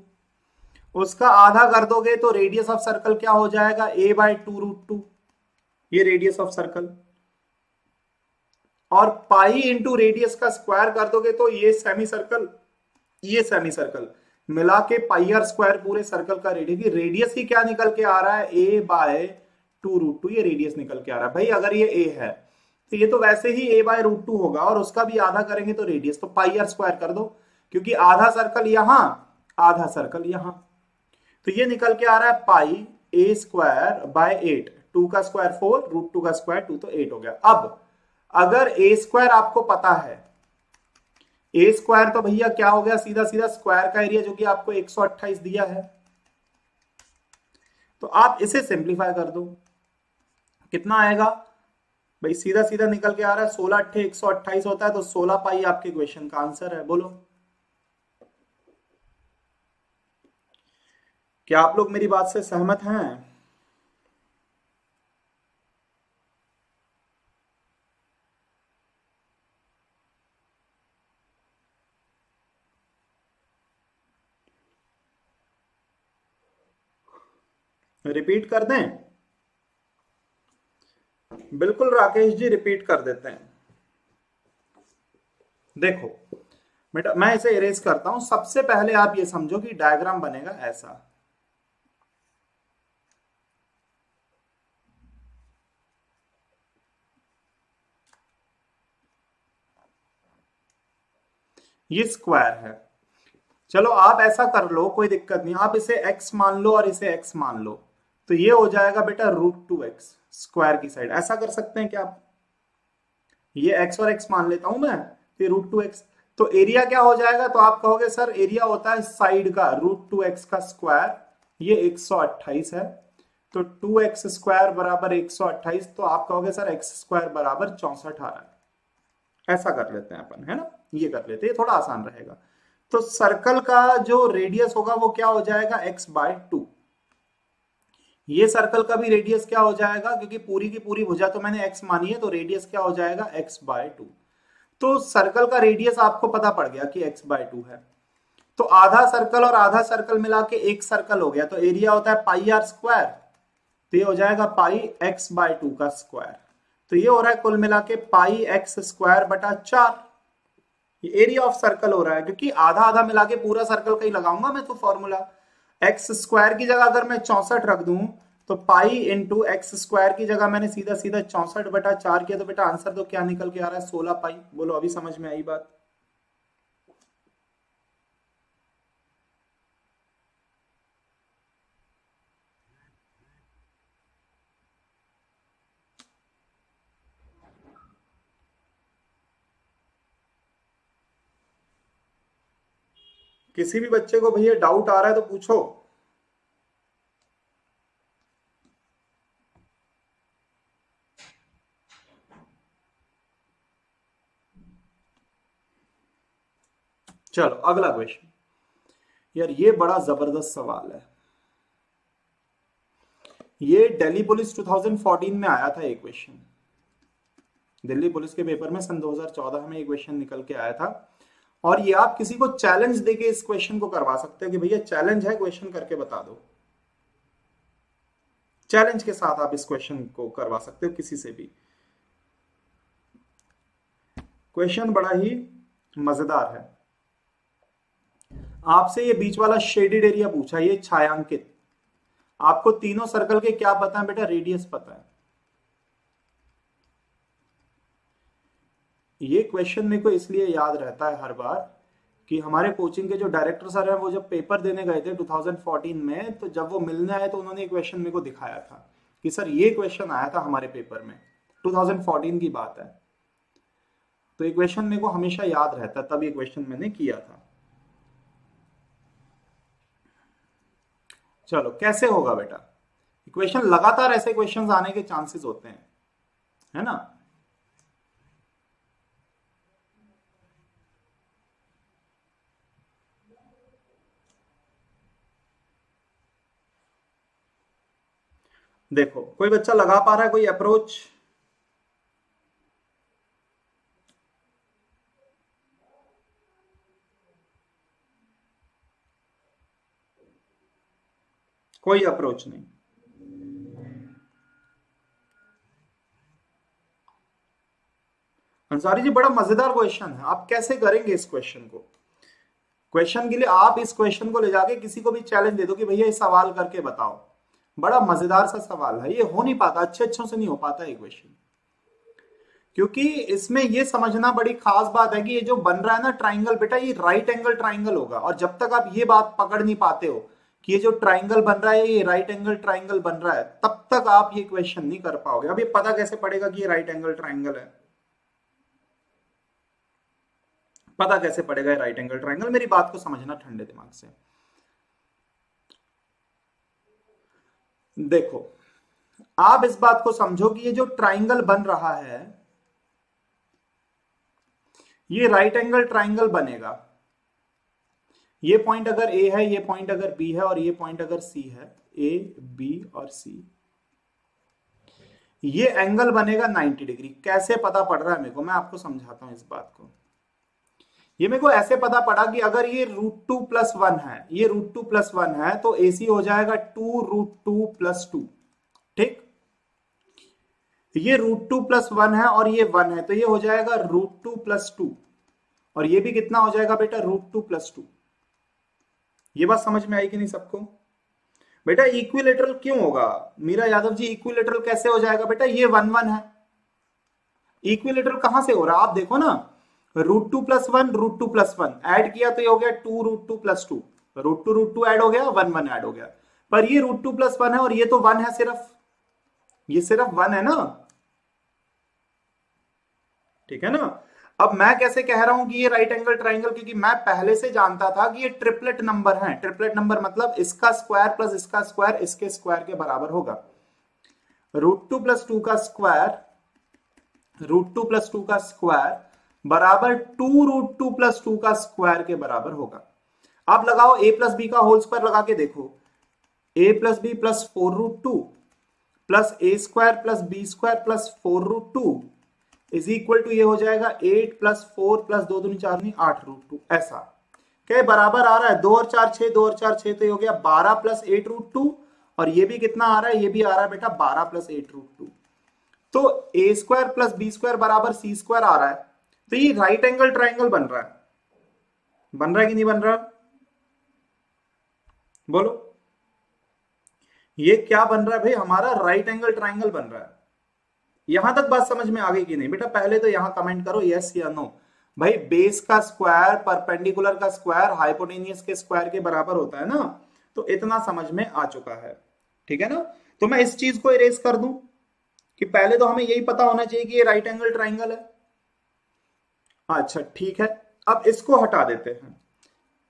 S2: उसका आधा कर दोगे तो रेडियस ऑफ सर्कल क्या हो जाएगा? A/2√2, ये रेडियस ऑफ सर्कल। और पाई इंटू रेडियस का स्क्वायर कर दोगे तो ये सेमी सर्कल, ये सेमी सर्कल मिला के पाई स्क्वायर पूरे सर्कल का रेडियस। रेडियस ही क्या निकल के आ रहा है? A/2√2, ये रेडियस निकल के आ रहा है। भाई अगर ये A है तो ये तो वैसे ही A/√2 होगा, और उसका भी आधा करेंगे तो रेडियस, तो पाई स्क्वायर कर दो, क्योंकि आधा सर्कल यहां, आधा सर्कल यहां, तो ये निकल के आ रहा है पाई A²/8। 2 का स्क्वायर 4, √2 का स्क्वायर 2, तो 8 हो गया। अब अगर A² आपको पता है, A² तो भैया क्या हो गया? सीधा सीधा स्क्वायर का एरिया, जो कि आपको 128 दिया है, तो आप इसे सिंप्लीफाई कर दो, कितना आएगा? भाई सीधा सीधा निकल के आ रहा है 16 8 128 होता है, तो 16 पाई आपके क्वेश्चन का आंसर है। बोलो, क्या आप लोग मेरी बात से सहमत हैं? रिपीट कर दें? बिल्कुल राकेश जी, रिपीट कर देते हैं। देखो बेटा, मैं इसे इरेज करता हूं। सबसे पहले आप ये समझो कि डायग्राम बनेगा ऐसा, ये स्क्वायर है। चलो आप ऐसा कर लो, कोई दिक्कत नहीं, आप इसे x मान लो और इसे x मान लो, तो ये हो जाएगा बेटा √2x स्क्वायर की साइड। ऐसा कर सकते हैं क्या आप? ये x और x मान लेता हूं मैं, तो √2x, तो एरिया क्या हो जाएगा? तो आप कहोगे सर एरिया होता है साइड का √2x का स्क्वायर, ये 128 है, तो 2x स्क्वायर बराबर 128, तो आप कहोगे सर x स्क्वायर बराबर 64 आ रहा है। ऐसा कर लेते हैं अपन, है ना? ये कर लेते हैं, थोड़ा आसान रहेगा। तो सर्कल का जो रेडियस होगा वो क्या हो जाएगा? x/2। ये सर्कल का भी रेडियस क्या हो जाएगा? क्योंकि पूरी की पूरी भुजा तो मैंने x मानी है, तो रेडियस क्या हो जाएगा? x/2। तो सर्कल का रेडियस आपको पता पड़ गया कि x/2 है, तो आधा सर्कल और आधा सर्कल मिला के एक सर्कल हो गया, तो एरिया होता है पाई r स्क्वायर, तो ये हो जाएगा पाई x/2 का स्क्वायर, तो ये हो रहा है कुल मिला के पाई x²/4। ये एरिया ऑफ सर्कल हो रहा है, क्योंकि आधा आधा मिला के पूरा सर्कल का ही लगाऊंगा मैं तो फॉर्मूला। x² की जगह अगर मैं 64 रख दूं तो पाई इंटू एक्स स्क्वायर की जगह मैंने सीधा सीधा 64/4 किया, तो बेटा आंसर तो क्या निकल के आ रहा है, 16 पाई। बोलो अभी समझ में आई बात? किसी भी बच्चे को भैया डाउट आ रहा है तो पूछो। चलो अगला क्वेश्चन। यार ये बड़ा जबरदस्त सवाल है। ये दिल्ली पुलिस 2014 में आया था एक क्वेश्चन। दिल्ली पुलिस के पेपर में सन 2014 में एक क्वेश्चन निकल के आया था। और ये आप किसी को चैलेंज देके इस क्वेश्चन को करवा सकते हो कि भैया चैलेंज है, क्वेश्चन करके बता दो। चैलेंज के साथ आप इस क्वेश्चन को करवा सकते हो किसी से भी। क्वेश्चन बड़ा ही मजेदार है। आपसे ये बीच वाला शेडेड एरिया पूछा, ये छायांकित। आपको तीनों सर्कल के क्या पता है बेटा? रेडियस पता है। ये क्वेश्चन मेरे को इसलिए याद रहता है हर बार कि हमारे कोचिंग के जो डायरेक्टर सर हैं वो जब पेपर देने गए थे 2014 में, तो जब वो मिलने आए तो उन्होंने एक क्वेश्चन मेरे को दिखाया था कि सर ये क्वेश्चन आया था हमारे पेपर में, 2014 की बात है। तो ये क्वेश्चन मेरे को हमेशा याद रहता है, तब ये क्वेश्चन मैंने किया था। चलो कैसे होगा बेटा? क्वेश्चन लगातार ऐसे क्वेश्चंस आने के चांसेस होते हैं, है ना? देखो कोई बच्चा लगा पा रहा है कोई अप्रोच? कोई अप्रोच नहीं। अंसारी जी बड़ा मजेदार क्वेश्चन है, आप कैसे करेंगे इस क्वेश्चन को? क्वेश्चन के लिए आप इस क्वेश्चन को ले जाके किसी को भी चैलेंज दे दो कि भैया ये सवाल करके बताओ। बड़ा मजेदार सा सवाल है, ये हो नहीं पाता, अच्छे से नहीं हो पाता ये क्वेश्चन। क्योंकि इसमें ये समझना बड़ी खास बात है कि ये जो बन रहा है ना ट्राइंगल बेटा, ये राइट एंगल ट्राइंगल होगा। और जब तक आप ये बात पकड़ नहीं पाते हो कि ये जो ट्राइंगल बन रहा है ये राइट एंगल ट्राइंगल बन रहा है, तब तक आप ये क्वेश्चन नहीं कर पाओगे। अब ये पता कैसे पड़ेगा कि ये राइट एंगल ट्राइंगल है? पता कैसे पड़ेगा राइट एंगल ट्राइंगल? मेरी बात को समझना ठंडे दिमाग से। देखो आप इस बात को समझो कि ये जो ट्राइंगल बन रहा है ये राइट एंगल ट्राइंगल बनेगा। ये पॉइंट अगर ए है, ये पॉइंट अगर बी है और ये पॉइंट अगर सी है, ए बी और सी, ये एंगल बनेगा 90 डिग्री। कैसे पता पड़ रहा है मेरे को? मैं आपको समझाता हूं इस बात को। ये मेरे को ऐसे पता पड़ा कि अगर ये √2+1 है, ये √2+1 है, तो AC हो जाएगा 2√2+2। ठीक, ये √2+1 है और ये 1 है, तो ये हो जाएगा √2+2। और ये भी कितना हो जाएगा बेटा? √2+2। ये बात समझ में आई कि नहीं सबको? बेटा इक्विलेटरल क्यों होगा मीरा यादव जी? इक्विलेटरल कैसे हो जाएगा बेटा? ये 1 1 है। इक्विलेटरल कहां से हो रहा है आप देखो ना, √2+1 √2+1 ऐड किया तो ये हो गया 2√2+2, √2 ऐड हो गया, 1 1 ऐड हो गया। पर ये √2+1 है और ये तो 1 है सिर्फ, ये सिर्फ 1 है ना, ठीक है ना? अब मैं कैसे कह रहा हूं कि ये राइट एंगल ट्राइंगल? क्योंकि मैं पहले से जानता था कि ये ट्रिपलेट नंबर है। ट्रिपलेट नंबर मतलब इसका स्क्वायर प्लस इसका स्क्वायर इसके स्क्वायर के बराबर होगा। √2+2 का स्क्वायर, √2+2 का स्क्वायर बराबर 2√2+2 का स्क्वायर के बराबर होगा। आप लगाओ a प्लस बी का होल स्क्वायर लगा के देखो, a plus b plus 4√2 plus a square plus b square plus 4√2 is equal to, ये हो जाएगा 8 प्लस 4 प्लस 2 दूनी 4 नहीं 8√2। ऐसा क्या बराबर आ रहा है? 2 और 4 6, 2 और 4 6, तो ये हो गया 12 प्लस 8√2। और ये भी कितना आ रहा है? ये भी आ रहा है बेटा 12 प्लस 8√2। तो a square plus b square बराबर सी स्क्वायर आ रहा है। तो ये राइट एंगल ट्राइंगल बन रहा है। बन रहा है कि नहीं बन रहा? बोलो। ये क्या बन रहा है भाई, हमारा राइट एंगल ट्राइंगल बन रहा है। यहां तक बात समझ में आ गई कि नहीं बेटा? पहले तो यहां कमेंट करो यस या नो। भाई बेस का स्क्वायर परपेंडिकुलर का स्क्वायर हाइपोटेनियस के स्क्वायर के बराबर होता है ना, तो इतना समझ में आ चुका है। ठीक है ना? तो मैं इस चीज को इरेज कर दूं कि पहले तो हमें यही पता होना चाहिए कि ये राइट एंगल ट्राइंगल है। अच्छा ठीक है, अब इसको हटा देते हैं।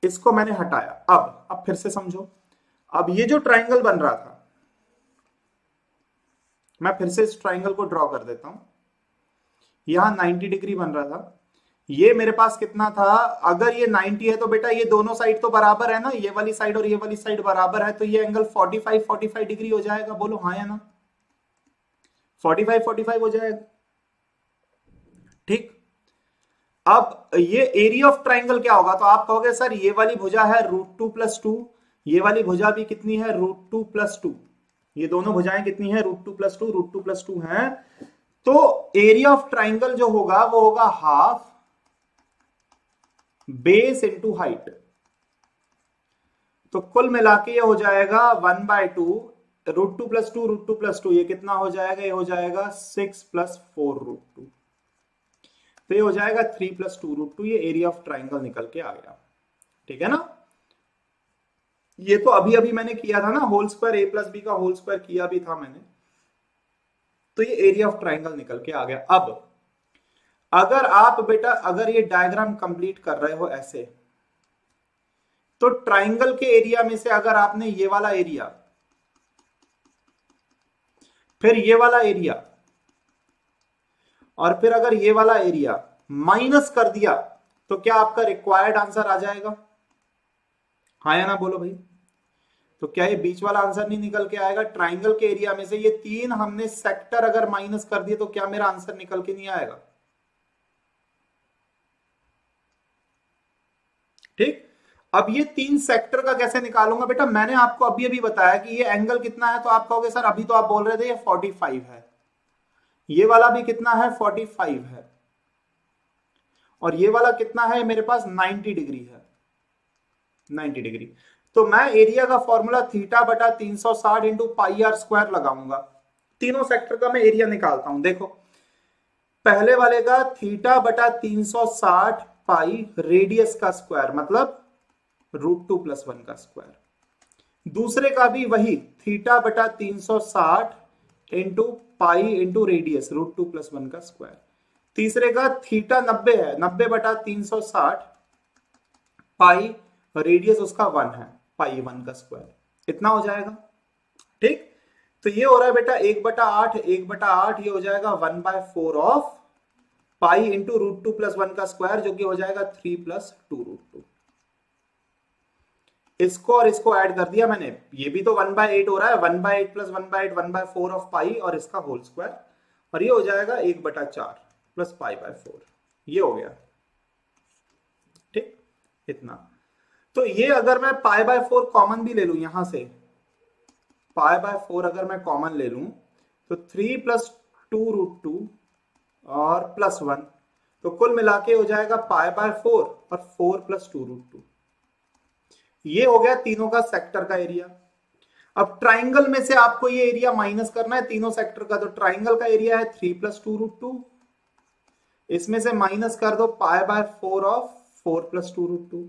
S2: इसको मैंने हटाया। अब फिर से समझो। अब ये जो ट्राइंगल बन रहा था, मैं फिर से इस ट्राइंगल को ड्रॉ कर देता हूं। यहां 90 डिग्री बन रहा था। ये मेरे पास कितना था? अगर ये 90 है तो बेटा ये दोनों साइड तो बराबर है ना, ये वाली साइड और ये वाली साइड बराबर है, तो ये एंगल 45 डिग्री हो जाएगा। बोलो हाँ या ना? 45 हो जाएगा। ठीक। अब ये एरिया ऑफ ट्राइंगल क्या होगा? तो आप कहोगे सर ये वाली भुजा है √2 + 2, ये वाली भुजा भी कितनी है? √2 + 2। ये दोनों भुजाएं कितनी है? √2 + 2, √2 + 2 है। तो एरिया ऑफ ट्राइंगल जो होगा वो होगा हाफ बेस इंटू हाइट। तो कुल मिला के ये हो जाएगा 1/2। √2 + 2, √2 + 2 ये कितना हो जाएगा? ये हो जाएगा 6 + 4√2। तो ये हो जाएगा 3 + 2√2। ये एरिया ऑफ ट्राइंगल निकल के आ गया। ठीक है ना? ये तो अभी अभी मैंने किया था ना, होल स्क्वायर a + b का होल स्क्वायर किया भी था मैंने। तो ये एरिया ऑफ ट्राइंगल निकल के आ गया। अब अगर आप बेटा अगर ये डायग्राम कंप्लीट कर रहे हो ऐसे, तो ट्राइंगल के एरिया में से अगर आपने ये वाला एरिया, फिर ये वाला एरिया, और फिर अगर ये वाला एरिया माइनस कर दिया, तो क्या आपका रिक्वायर्ड आंसर आ जाएगा? हाँ या ना बोलो भाई? तो क्या ये बीच वाला आंसर नहीं निकल के आएगा? ट्राइंगल के एरिया में से ये 3 हमने सेक्टर अगर माइनस कर दिए, तो क्या मेरा आंसर निकल के नहीं आएगा? ठीक। अब ये 3 सेक्टर का कैसे निकालूंगा बेटा? मैंने आपको अभी अभी बताया कि ये एंगल कितना है, तो आप कहोगे सर अभी तो आप बोल रहे थे ये 45 है। ये वाला भी कितना है? 45 है। और ये वाला कितना है मेरे पास? 90 डिग्री है। 90 डिग्री। तो मैं एरिया का फॉर्मूला θ/360 इंटू πr² लगाऊंगा। तीनों सेक्टर का मैं एरिया निकालता हूं। देखो, पहले वाले का θ/360 पाई रेडियस का स्क्वायर, मतलब √2 + 1 का स्क्वायर। दूसरे का भी वही θ/360 इंटू पाई इंटू रेडियस √2 + 1 का स्क्वायर। तीसरे का थीटा 90 है, 90/360 पाई रेडियस उसका 1 है, π1 का स्क्वायर। इतना हो जाएगा। ठीक। तो ये हो रहा है बेटा 1/8, 1/8 ये हो जाएगा 1/4 ऑफ पाई इंटू √2 + 1 का स्क्वायर, जो कि हो जाएगा 3 + 2√2। इसको और इसको ऐड कर दिया मैंने, ये भी तो 1/8 हो रहा है, 1/8 + 1/8 1/4 ऑफ पाई और इसका होल स्क्वायर, और ये हो जाएगा 1/4 + π/4। ये हो गया। ठीक। इतना। तो ये अगर मैं π/4 कॉमन भी ले लू यहां से, π/4 अगर मैं कॉमन ले लूं, तो 3 + 2√2 और +1, तो कुल मिला के हो जाएगा π/4 और 4 + 2√2। ये हो गया तीनों का सेक्टर का एरिया। अब ट्राइंगल में से आपको ये एरिया माइनस करना है तीनों सेक्टर का, तो ट्राइंगल का एरिया है 3 + 2√2। इसमें से माइनस कर दो π/4 ऑफ 4 + 2√2।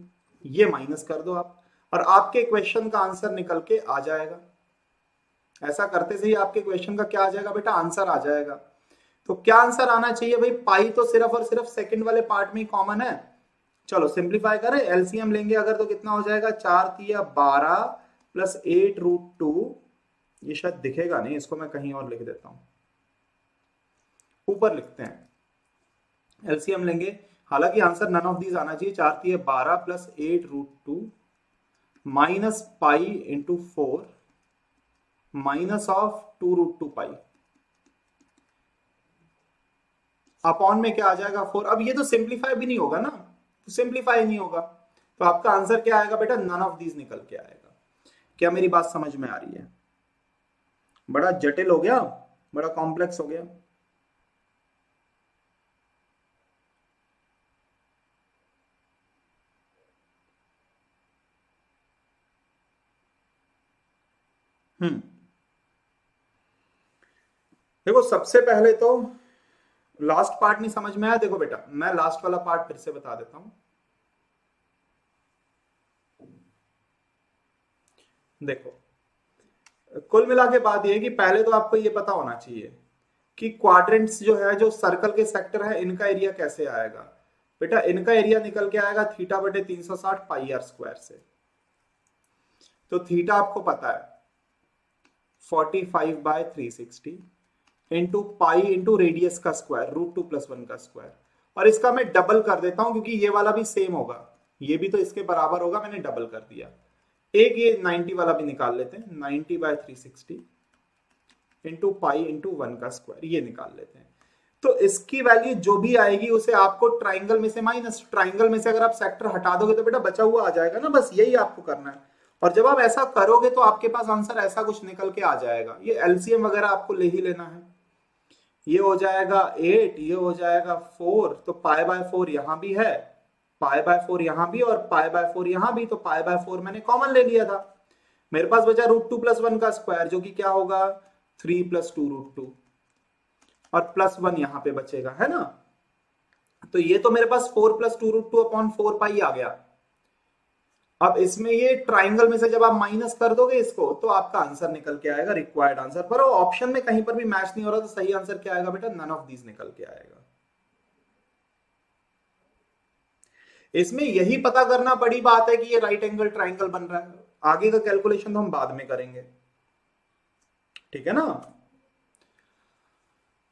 S2: ये माइनस कर दो आप, और आपके क्वेश्चन का आंसर निकल के आ जाएगा। ऐसा करते से ही आपके क्वेश्चन का क्या आ जाएगा बेटा? आंसर आ जाएगा। तो क्या आंसर आना चाहिए भाई? पाई तो सिर्फ और सिर्फ सेकंड वाले पार्ट में ही कॉमन है। चलो सिंप्लीफाई करें, एलसीएम लेंगे अगर, तो कितना हो जाएगा? 4×3 = 12 + 8√2। ये शायद दिखेगा नहीं, इसको मैं कहीं और लिख देता हूं, ऊपर लिखते हैं। एलसीएम लेंगे, हालांकि आंसर नन ऑफ दीज आना चाहिए। 4×3 = 12 + 8√2 minus pi into 4 minus of 2√2 pi, upon में क्या आ जाएगा? 4। अब ये तो सिंप्लीफाई भी नहीं होगा ना, तो सिंप्लीफाई नहीं होगा, तो आपका आंसर क्या आएगा बेटा? नन ऑफ दीज निकल के आएगा। क्या मेरी बात समझ में आ रही है? बड़ा जटिल हो गया, बड़ा कॉम्प्लेक्स हो गया। हम्म देखो सबसे पहले तो लास्ट पार्ट नहीं समझ में आया, देखो बेटा मैं लास्ट वाला पार्ट फिर से बता देता हूं। देखो कुल मिला के बात यह है कि पहले तो आपको यह पता होना चाहिए कि क्वाड्रेंट्स जो है, जो सर्कल के सेक्टर है, इनका एरिया कैसे आएगा। बेटा इनका एरिया निकल के आएगा थीटा बटे 360 पाई आर स्क्वायर से। तो थीटा आपको पता है 45/360 इंटू पाई इंटू रेडियस का स्क्वायर √2 + 1 का स्क्वायर। और इसका मैं डबल कर देता हूं क्योंकि ये वाला भी सेम होगा, ये भी तो इसके बराबर होगा, मैंने डबल कर दिया। एक ये 90 वाला भी निकाल लेते हैं, 90/360 इंटू पाई इंटू 1 का स्क्वायर, ये निकाल लेते हैं। तो इसकी वैल्यू जो भी आएगी उसे आपको ट्राइंगल में से माइनस, ट्राइंगल में से अगर आप सेक्टर हटा दोगे तो बेटा बचा हुआ आ जाएगा ना, बस यही आपको करना है। और जब आप ऐसा करोगे तो आपके पास आंसर ऐसा कुछ निकल के आ जाएगा। ये एलसीएम वगैरह आपको ले ही लेना है। ये हो जाएगा 8, ये हो जाएगा 4, तो π/4 यहां भी है, π/4 यहां भी, और π/4 यहां भी, तो π/4 मैंने कॉमन ले लिया था। मेरे पास बचा √2 + 1 का स्क्वायर, जो कि क्या होगा 3 + 2√2, और +1 यहां पे बचेगा, है ना। तो ये तो मेरे पास 4 + 2√2/4 पाई आ गया। अब इसमें ये ट्राइंगल में से जब आप माइनस कर दोगे इसको, तो आपका आंसर निकल के आएगा रिक्वायर्ड आंसर। पर ऑप्शन में कहीं पर भी मैच नहीं हो रहा, तो सही आंसर क्या आएगा बेटा, नन ऑफ दीज निकल के आएगा। इसमें यही पता करना बड़ी बात है कि ये राइट एंगल ट्राइंगल बन रहा है। आगे का कैलकुलेशन तो हम बाद में करेंगे, ठीक है ना।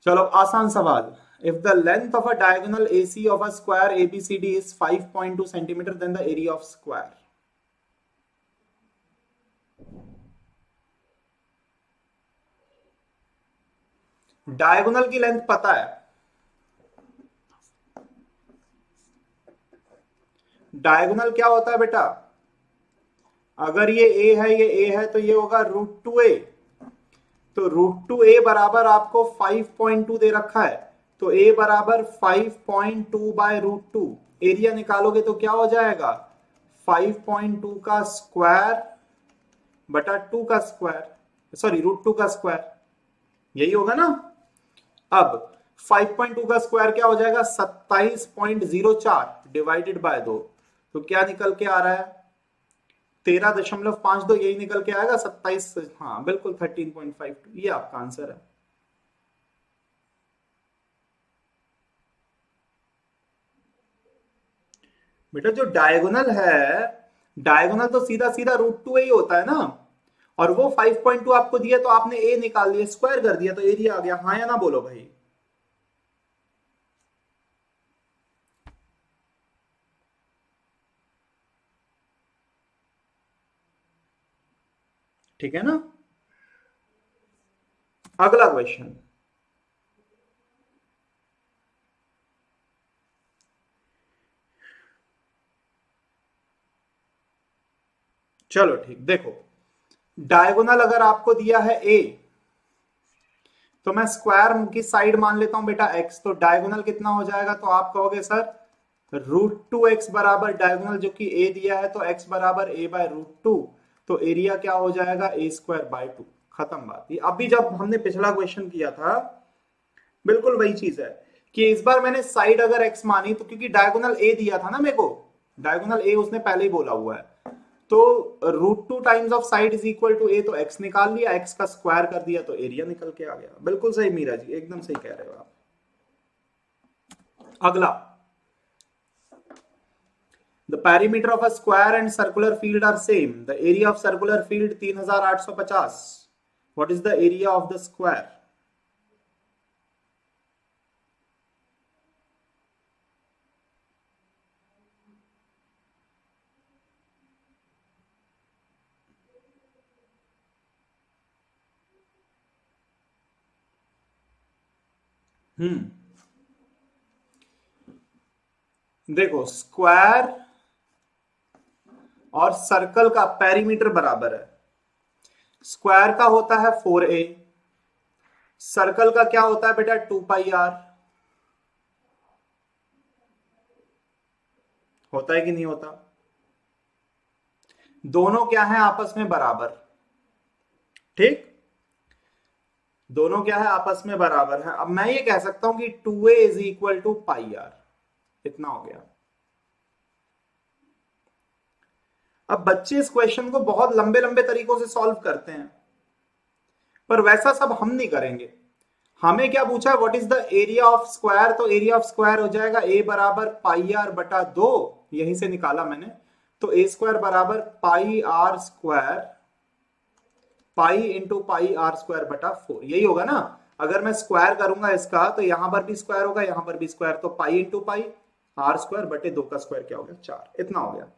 S2: चलो आसान सवाल। If the length of a diagonal AC of a square ABCD is 5.2 centimetre, then the area of square. Diagonal की लेंथ पता है, डायगोनल क्या होता है बेटा, अगर ये a है, ये a है, तो ये होगा √2a। तो √2a बराबर आपको 5.2 दे रखा है, तो a बराबर 5.2/√2। एरिया निकालोगे तो क्या हो जाएगा 5.2 का स्क्वायर बटा 2 का स्क्वायर, सॉरी √2 का स्क्वायर, यही होगा ना। अब 5.2 का स्क्वायर क्या हो जाएगा 27.04 डिवाइडेड बाय 2, तो क्या निकल के आ रहा है 13.52, यही निकल के आएगा 27, हाँ बिल्कुल 13.52, ये आपका आंसर है। बेटा जो डायगोनल है, डायगोनल तो सीधा सीधा √2a ही होता है ना, और वो 5.2 आपको दिया तो आपने a निकाल लिया, स्क्वायर कर दिया, तो एरिया आ गया। हाँ या ना बोलो भाई। ठीक है ना। अगला क्वेश्चन, चलो ठीक, देखो डायगोनल अगर आपको दिया है a, तो मैं स्क्वायर की साइड मान लेता हूं बेटा x, तो डायगोनल कितना हो जाएगा, तो आप कहोगे सर √2x बराबर डायगोनल जो कि a दिया है, तो x बराबर a/√2, तो एरिया क्या हो जाएगा a²/2। खत्म बात। ये अभी जब हमने पिछला क्वेश्चन किया था बिल्कुल वही चीज है कि इस बार मैंने साइड अगर x मानी, तो क्योंकि डायगोनल a दिया था ना मेरे को, डायगोनल a उसने पहले ही बोला हुआ है, तो √2 times of side is equal to a, तो x निकाल लिया, x का स्क्वायर कर दिया, तो एरिया निकल के आ गया। बिल्कुल सही मीरा जी, एकदम सही कह रहे हो आप। अगला, the perimeter of a square and circular field are same, the area of circular field 3850, what is the area of the square? देखो स्क्वायर और सर्कल का पेरीमीटर बराबर है। स्क्वायर का होता है 4a, सर्कल का क्या होता है बेटा 2πr, होता है कि नहीं होता। दोनों क्या है आपस में बराबर, ठीक। दोनों क्या है, आपस में बराबर है। अब मैं ये कह सकता हूं कि 2a is equal to pi r, इतना हो गया। अब बच्चे इस क्वेश्चन को बहुत लंबे लंबे तरीकों से सॉल्व करते हैं, पर वैसा सब हम नहीं करेंगे। हमें क्या पूछा है, what is the area of square, तो एरिया ऑफ स्क्वायर हो जाएगा a बराबर पाई आर बटा 2, यहीं से निकाला मैंने। तो a स्क्वायर बराबर pi r square, pi into pi r square बटा 4, यही होगा ना। अगर मैं स्क्वायर करूंगा इसका तो यहां पर भी स्क्वायर होगा, यहां पर भी स्क्वायर, तो pi into pi r square बटे 2 का स्क्वायर क्या हो गया, 4, इतना हो गया।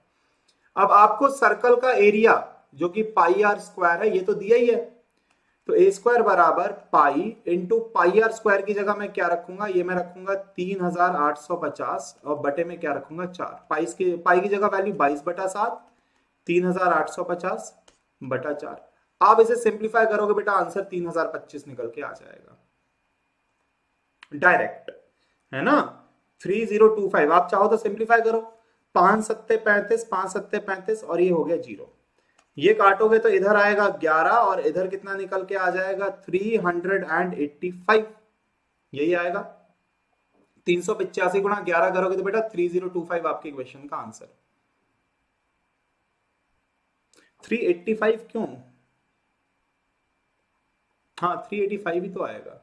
S2: अब आपको सर्कल का एरिया जो कि पाई आर स्क्वायर है ये तो दिया ही है, तो ए स्क्वायर बराबर pi into pi r square की जगह मैं क्या रखूंगा, ये मैं रखूंगा 3850 और बटे में क्या रखूंगा 4। पाई की जगह वैल्यू 22 बटा 7, 3850 बटा 4। आप इसे सिंप्लीफाई करोगे बेटा, आंसर 3025 निकल के आ जाएगा डायरेक्ट, है ना। 3025, आप चाहो तो सिंप्लीफाई करो, 5 सत्ते 35, 5 सत्ते 35 और ये हो गया 0। ये काटोगे तो इधर आएगा 11 और इधर कितना निकल के आ जाएगा 385, यही आएगा। 385 गुणा 11 करोगे तो बेटा 3025 आपके क्वेश्चन का आंसर। 385 क्यों, हाँ 385 ही तो आएगा।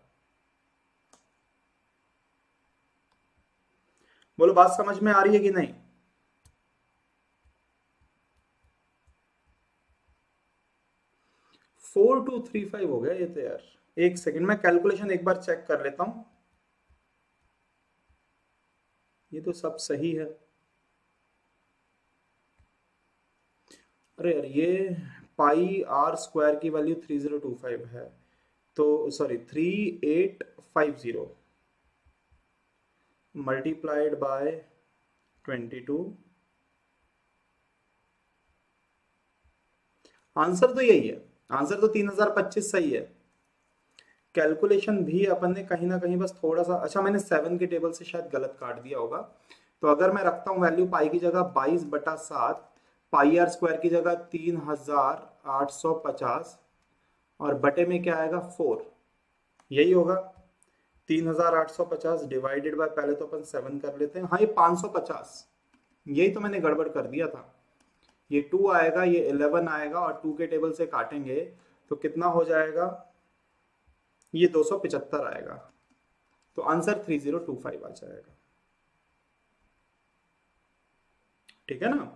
S2: बोलो बात समझ में आ रही है कि नहीं। 4235 हो गया ये तो यार। एक सेकंड, मैं कैलकुलेशन एक बार चेक कर लेता हूं। ये तो सब सही है। अरे यार ये पाई आर स्क्वायर की वैल्यू 3025 है, तो सॉरी 3850 मल्टीप्लाइड बाय 22, आंसर तो यही है, आंसर तो 3025 सही है। कैलकुलेशन भी अपन ने कहीं ना कहीं बस थोड़ा सा, अच्छा मैंने 7 के टेबल से शायद गलत काट दिया होगा। तो अगर मैं रखता हूं वैल्यू पाई की जगह 22 बटा 7, पाई आर स्क्वायर की जगह 3850 और बटे में क्या आएगा 4, यही होगा। 3850 डिवाइडेड बाय, पहले तो अपन 7 कर लेते हैं, हाँ ये 550, यही तो मैंने गड़बड़ कर दिया था। ये 2 आएगा, ये 11 आएगा और 2 के टेबल से काटेंगे तो कितना हो जाएगा, ये 275 आएगा। तो आंसर 3025 आ जाएगा, ठीक है ना।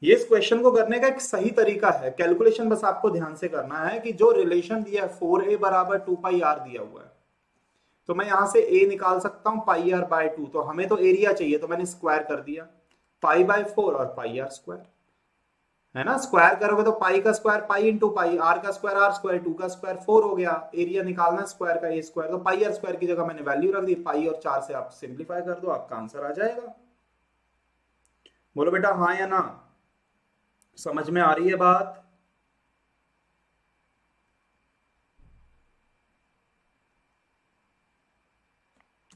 S2: ये इस क्वेश्चन को करने का एक सही तरीका है, कैलकुलेशन बस आपको ध्यान से करना है कि जो रिलेशन दिया है 4a बराबर 2 पाई आर दिया हुआ है, तो मैं यहां से a निकाल सकता हूं पाई आर बाय 2, तो हमें तो एरिया चाहिए तो मैंने स्क्वायर कर दिया, पाई बाय 4 और पाई आर स्क्वायर, है ना। स्क्वायर करोगे तो पाई का square pi into pi, r का स्क्वायर आर स्क्वायर, 2 का स्क्वायर 4 हो गया। एरिया निकालना स्क्वायर का ए स्क्वायर, तो पाई आर स्क्वायर की जगह मैंने वैल्यू रख दी, पाई और 4 से आप सिंप्लीफाई कर दो, आपका आंसर आ जाएगा। बोलो बेटा हाँ या ना, समझ में आ रही है बात।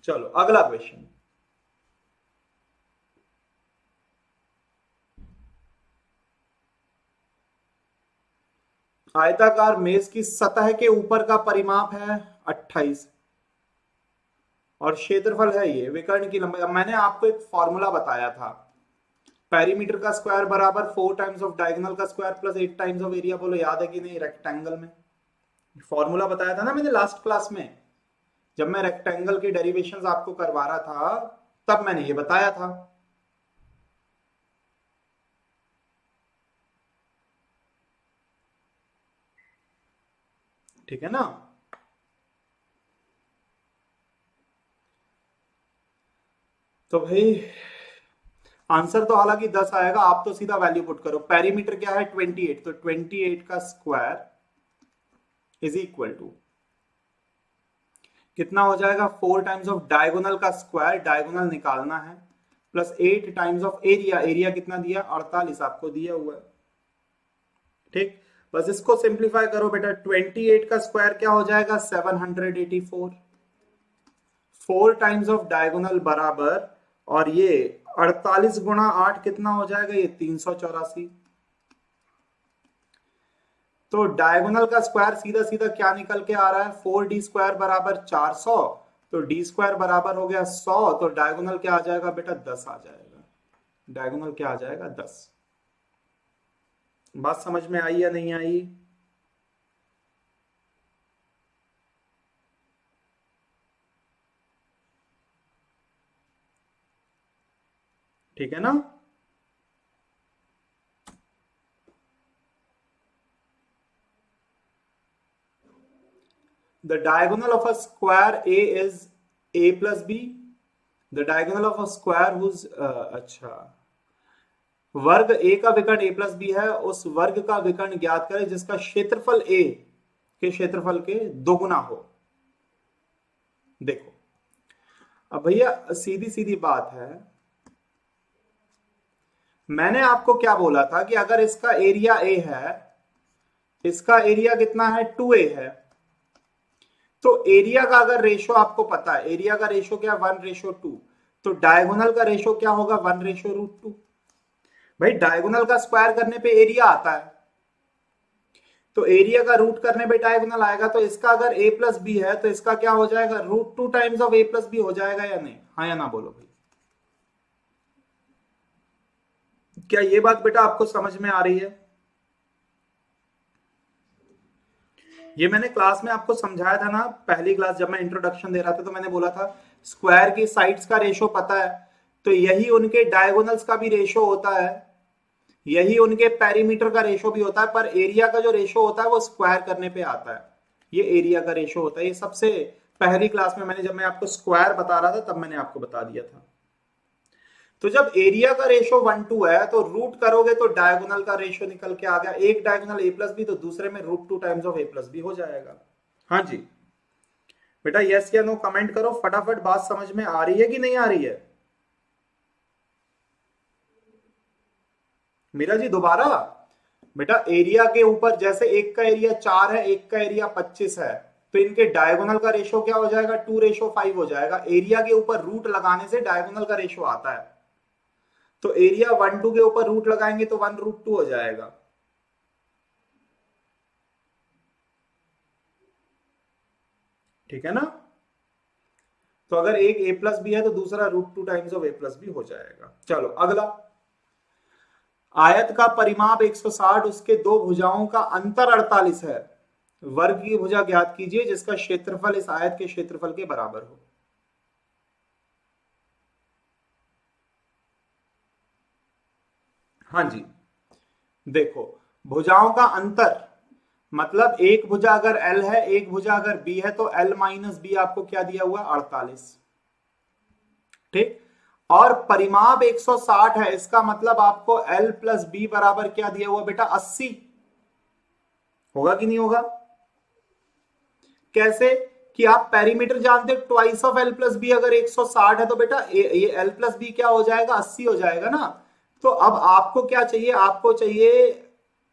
S2: चलो अगला क्वेश्चन। आयताकार मेज की सतह के ऊपर का परिमाप है 28 और क्षेत्रफल है ये, विकर्ण की लंबाई। अब मैंने आपको एक फॉर्मूला बताया था, पेरीमीटर का स्क्वायर बराबर 4 टाइम्स ऑफ डायगोनल का square plus 8 times of area. बोलो याद है कि नहीं, रेक्टेंगल में फॉर्मूला बताया था ना मैंने लास्ट क्लास में, जब मैं रेक्टेंगल के डेरिवेशंस आपको करवा रहा था तब मैंने ये बताया था। ठीक है ना। तो भाई आंसर तो हालांकि 10 आएगा, आप तो सीधा वैल्यू पुट करो। पेरीमीटर क्या है 28, तो 28 का स्क्वायर इज इक्वल टू कितना हो जाएगा, 4 टाइम्स ऑफ डायगोनल का स्क्वायर, डायगोनल निकालना है, plus 8 times of area, area कितना दिया 48 आपको दिया हुआ है। ठीक, बस इसको सिंप्लीफाई करो बेटा, 28 का स्क्वायर क्या हो जाएगा 784, 4 टाइम्स ऑफ डायगोनल बराबर, और ये 48 गुणा 8 कितना हो जाएगा, ये 384। तो डायगोनल का स्क्वायर सीधा सीधा क्या निकल के आ रहा है, 4d स्क्वायर बराबर 400, तो डी स्क्वायर बराबर हो गया 100, तो डायगोनल क्या आ जाएगा बेटा 10 आ जाएगा। डायगोनल क्या आ जाएगा 10। बात समझ में आई या नहीं आई? ठीक है ना? The diagonal of a square A is A plus B. The diagonal of a square whose अच्छा, वर्ग A का विकर्ण A प्लस बी है, उस वर्ग का विकर्ण ज्ञात करें जिसका क्षेत्रफल A के क्षेत्रफल के दोगुना हो। देखो अब भैया सीधी सीधी बात है, मैंने आपको क्या बोला था कि अगर इसका एरिया A है, इसका एरिया कितना है 2A है, तो एरिया का अगर रेशो आपको पता है, एरिया का रेशो क्या 1:2, तो डायगोनल का रेशो क्या होगा 1:√2। भाई डायगोनल का स्क्वायर करने पे एरिया आता है, तो एरिया का रूट करने पे डायगोनल आएगा, तो इसका अगर a प्लस बी है तो इसका क्या हो जाएगा √2 times of a plus b हो जाएगा या नहीं? हाँ या ना बोलो भाई। क्या ये बात बेटा आपको समझ में आ रही है? ये मैंने क्लास में आपको समझाया था ना, पहली क्लास जब मैं इंट्रोडक्शन दे रहा था तो मैंने बोला था स्क्वायर की साइड्स का रेशो पता है, तो यही उनके डायगोनल्स का भी रेशो होता है, यही उनके पेरीमीटर का रेशो भी होता है, पर एरिया का जो रेशो होता है वो स्क्वायर करने पे आता है, ये एरिया का रेशो होता है। ये सबसे पहली क्लास में मैंने, जब मैं आपको स्क्वायर बता रहा था तब मैंने आपको बता दिया था। तो जब एरिया का रेशो 1:2 है तो रूट करोगे तो डायगोनल का रेशो निकल के आ गया, एक डायगोनल a प्लस बी तो दूसरे में √2 times of a plus b हो जाएगा। हाँ जी बेटा, यस या नो कमेंट करो फटाफट, बात समझ में आ रही है कि नहीं आ रही है? मीरा जी दोबारा बेटा, एरिया के ऊपर जैसे एक का एरिया 4 है, एक का एरिया 25 है, तो इनके डायगोनल का रेशो क्या हो जाएगा 2:5 हो जाएगा। एरिया के ऊपर रूट लगाने से डायगोनल का रेशो आता है, तो एरिया 1:2 के ऊपर रूट लगाएंगे तो 1√2 हो जाएगा। ठीक है ना? तो अगर एक a प्लस बी है तो दूसरा √2 times of a plus b हो जाएगा। चलो अगला, आयत का परिमाप 160, उसके दो भुजाओं का अंतर 48 है, वर्ग की भुजा ज्ञात कीजिए जिसका क्षेत्रफल इस आयत के क्षेत्रफल के बराबर हो। हाँ जी देखो, भुजाओं का अंतर मतलब एक भुजा अगर L है, एक भुजा अगर B है, तो L माइनस बी आपको क्या दिया हुआ 48। ठीक, और परिमाप 160 है, इसका मतलब आपको L प्लस बी बराबर क्या दिया हुआ बेटा 80। होगा कि नहीं होगा? कैसे कि आप पेरीमीटर जानते हो, twice of L plus b अगर 160 है तो बेटा ये L प्लस बी क्या हो जाएगा 80 हो जाएगा ना। तो अब आपको क्या चाहिए, आपको चाहिए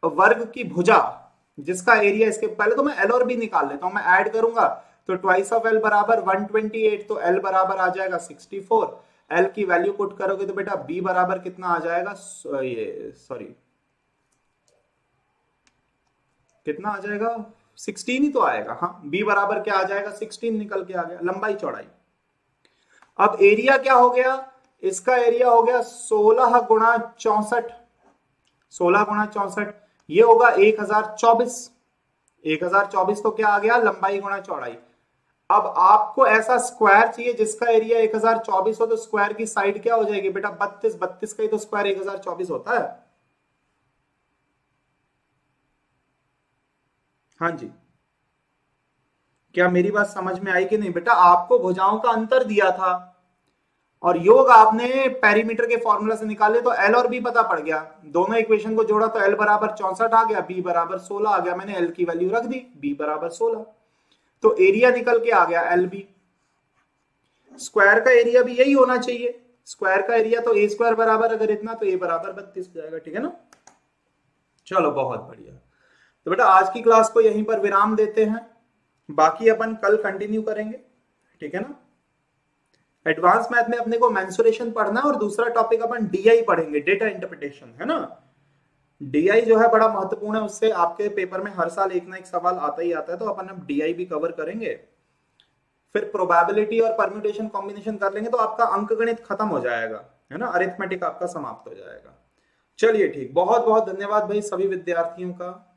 S2: वर्ग की भुजा जिसका एरिया, इसके पहले तो मैं L और B निकाल लेता हूं, मैं ऐड करूंगा तो ट्वाइस ऑफ L बराबर 128, तो L बराबर आ जाएगा 64। L की वैल्यू पुट करोगे तो बेटा B बराबर कितना आ जाएगा, ये सॉरी कितना आ जाएगा 16 ही तो आएगा। हाँ B बराबर क्या आ जाएगा 16 निकल के आ गया, लंबाई चौड़ाई। अब एरिया क्या हो गया, इसका एरिया हो गया 16 गुणा 64, 16 गुणा 64 ये होगा 1024। 1024 तो क्या आ गया लंबाई गुणा चौड़ाई। अब आपको ऐसा स्क्वायर चाहिए जिसका एरिया 1024 हो, तो स्क्वायर की साइड क्या हो जाएगी बेटा 32, 32 का ही तो स्क्वायर 1024 होता है। हाँ जी, क्या मेरी बात समझ में आई कि नहीं बेटा? आपको भुजाओं का अंतर दिया था और योग आपने पेरीमीटर के फॉर्मूला से निकाले, तो L और B पता पड़ गया, दोनों इक्वेशन को जोड़ा तो L बराबर 64 आ गया, B बराबर 16 आ गया, मैंने L की वैल्यू रख दी, B बराबर 16, तो एरिया निकल के आ गया LB। स्क्वायर का एरिया भी यही होना चाहिए, स्क्वायर का एरिया तो a स्क्वायर बराबर अगर इतना तो a बराबर 32 हो जाएगा। ठीक है ना? चलो बहुत बढ़िया, तो बेटा आज की क्लास को यहीं पर विराम देते हैं, बाकी अपन कल कंटिन्यू करेंगे। ठीक है ना? एडवांस मैथ में अपने को मेंसुरेशन पढ़ना है और दूसरा टॉपिक अपन DI पढ़ेंगे, डेटा इंटरप्रिटेशन, है ना? डीआई जो है बड़ा महत्वपूर्ण है, उससे आपके पेपर में हर साल एक ना एक सवाल आता ही आता है, तो अपन अब डीआई भी कवर करेंगे। फिर प्रोबेबिलिटी और परम्यूटेशन कॉम्बिनेशन कर लेंगे तो आपका अंकगणित खत्म हो जाएगा, है ना, अरिथमेटिक आपका समाप्त हो जाएगा। चलिए ठीक, बहुत बहुत धन्यवाद भाई सभी विद्यार्थियों का।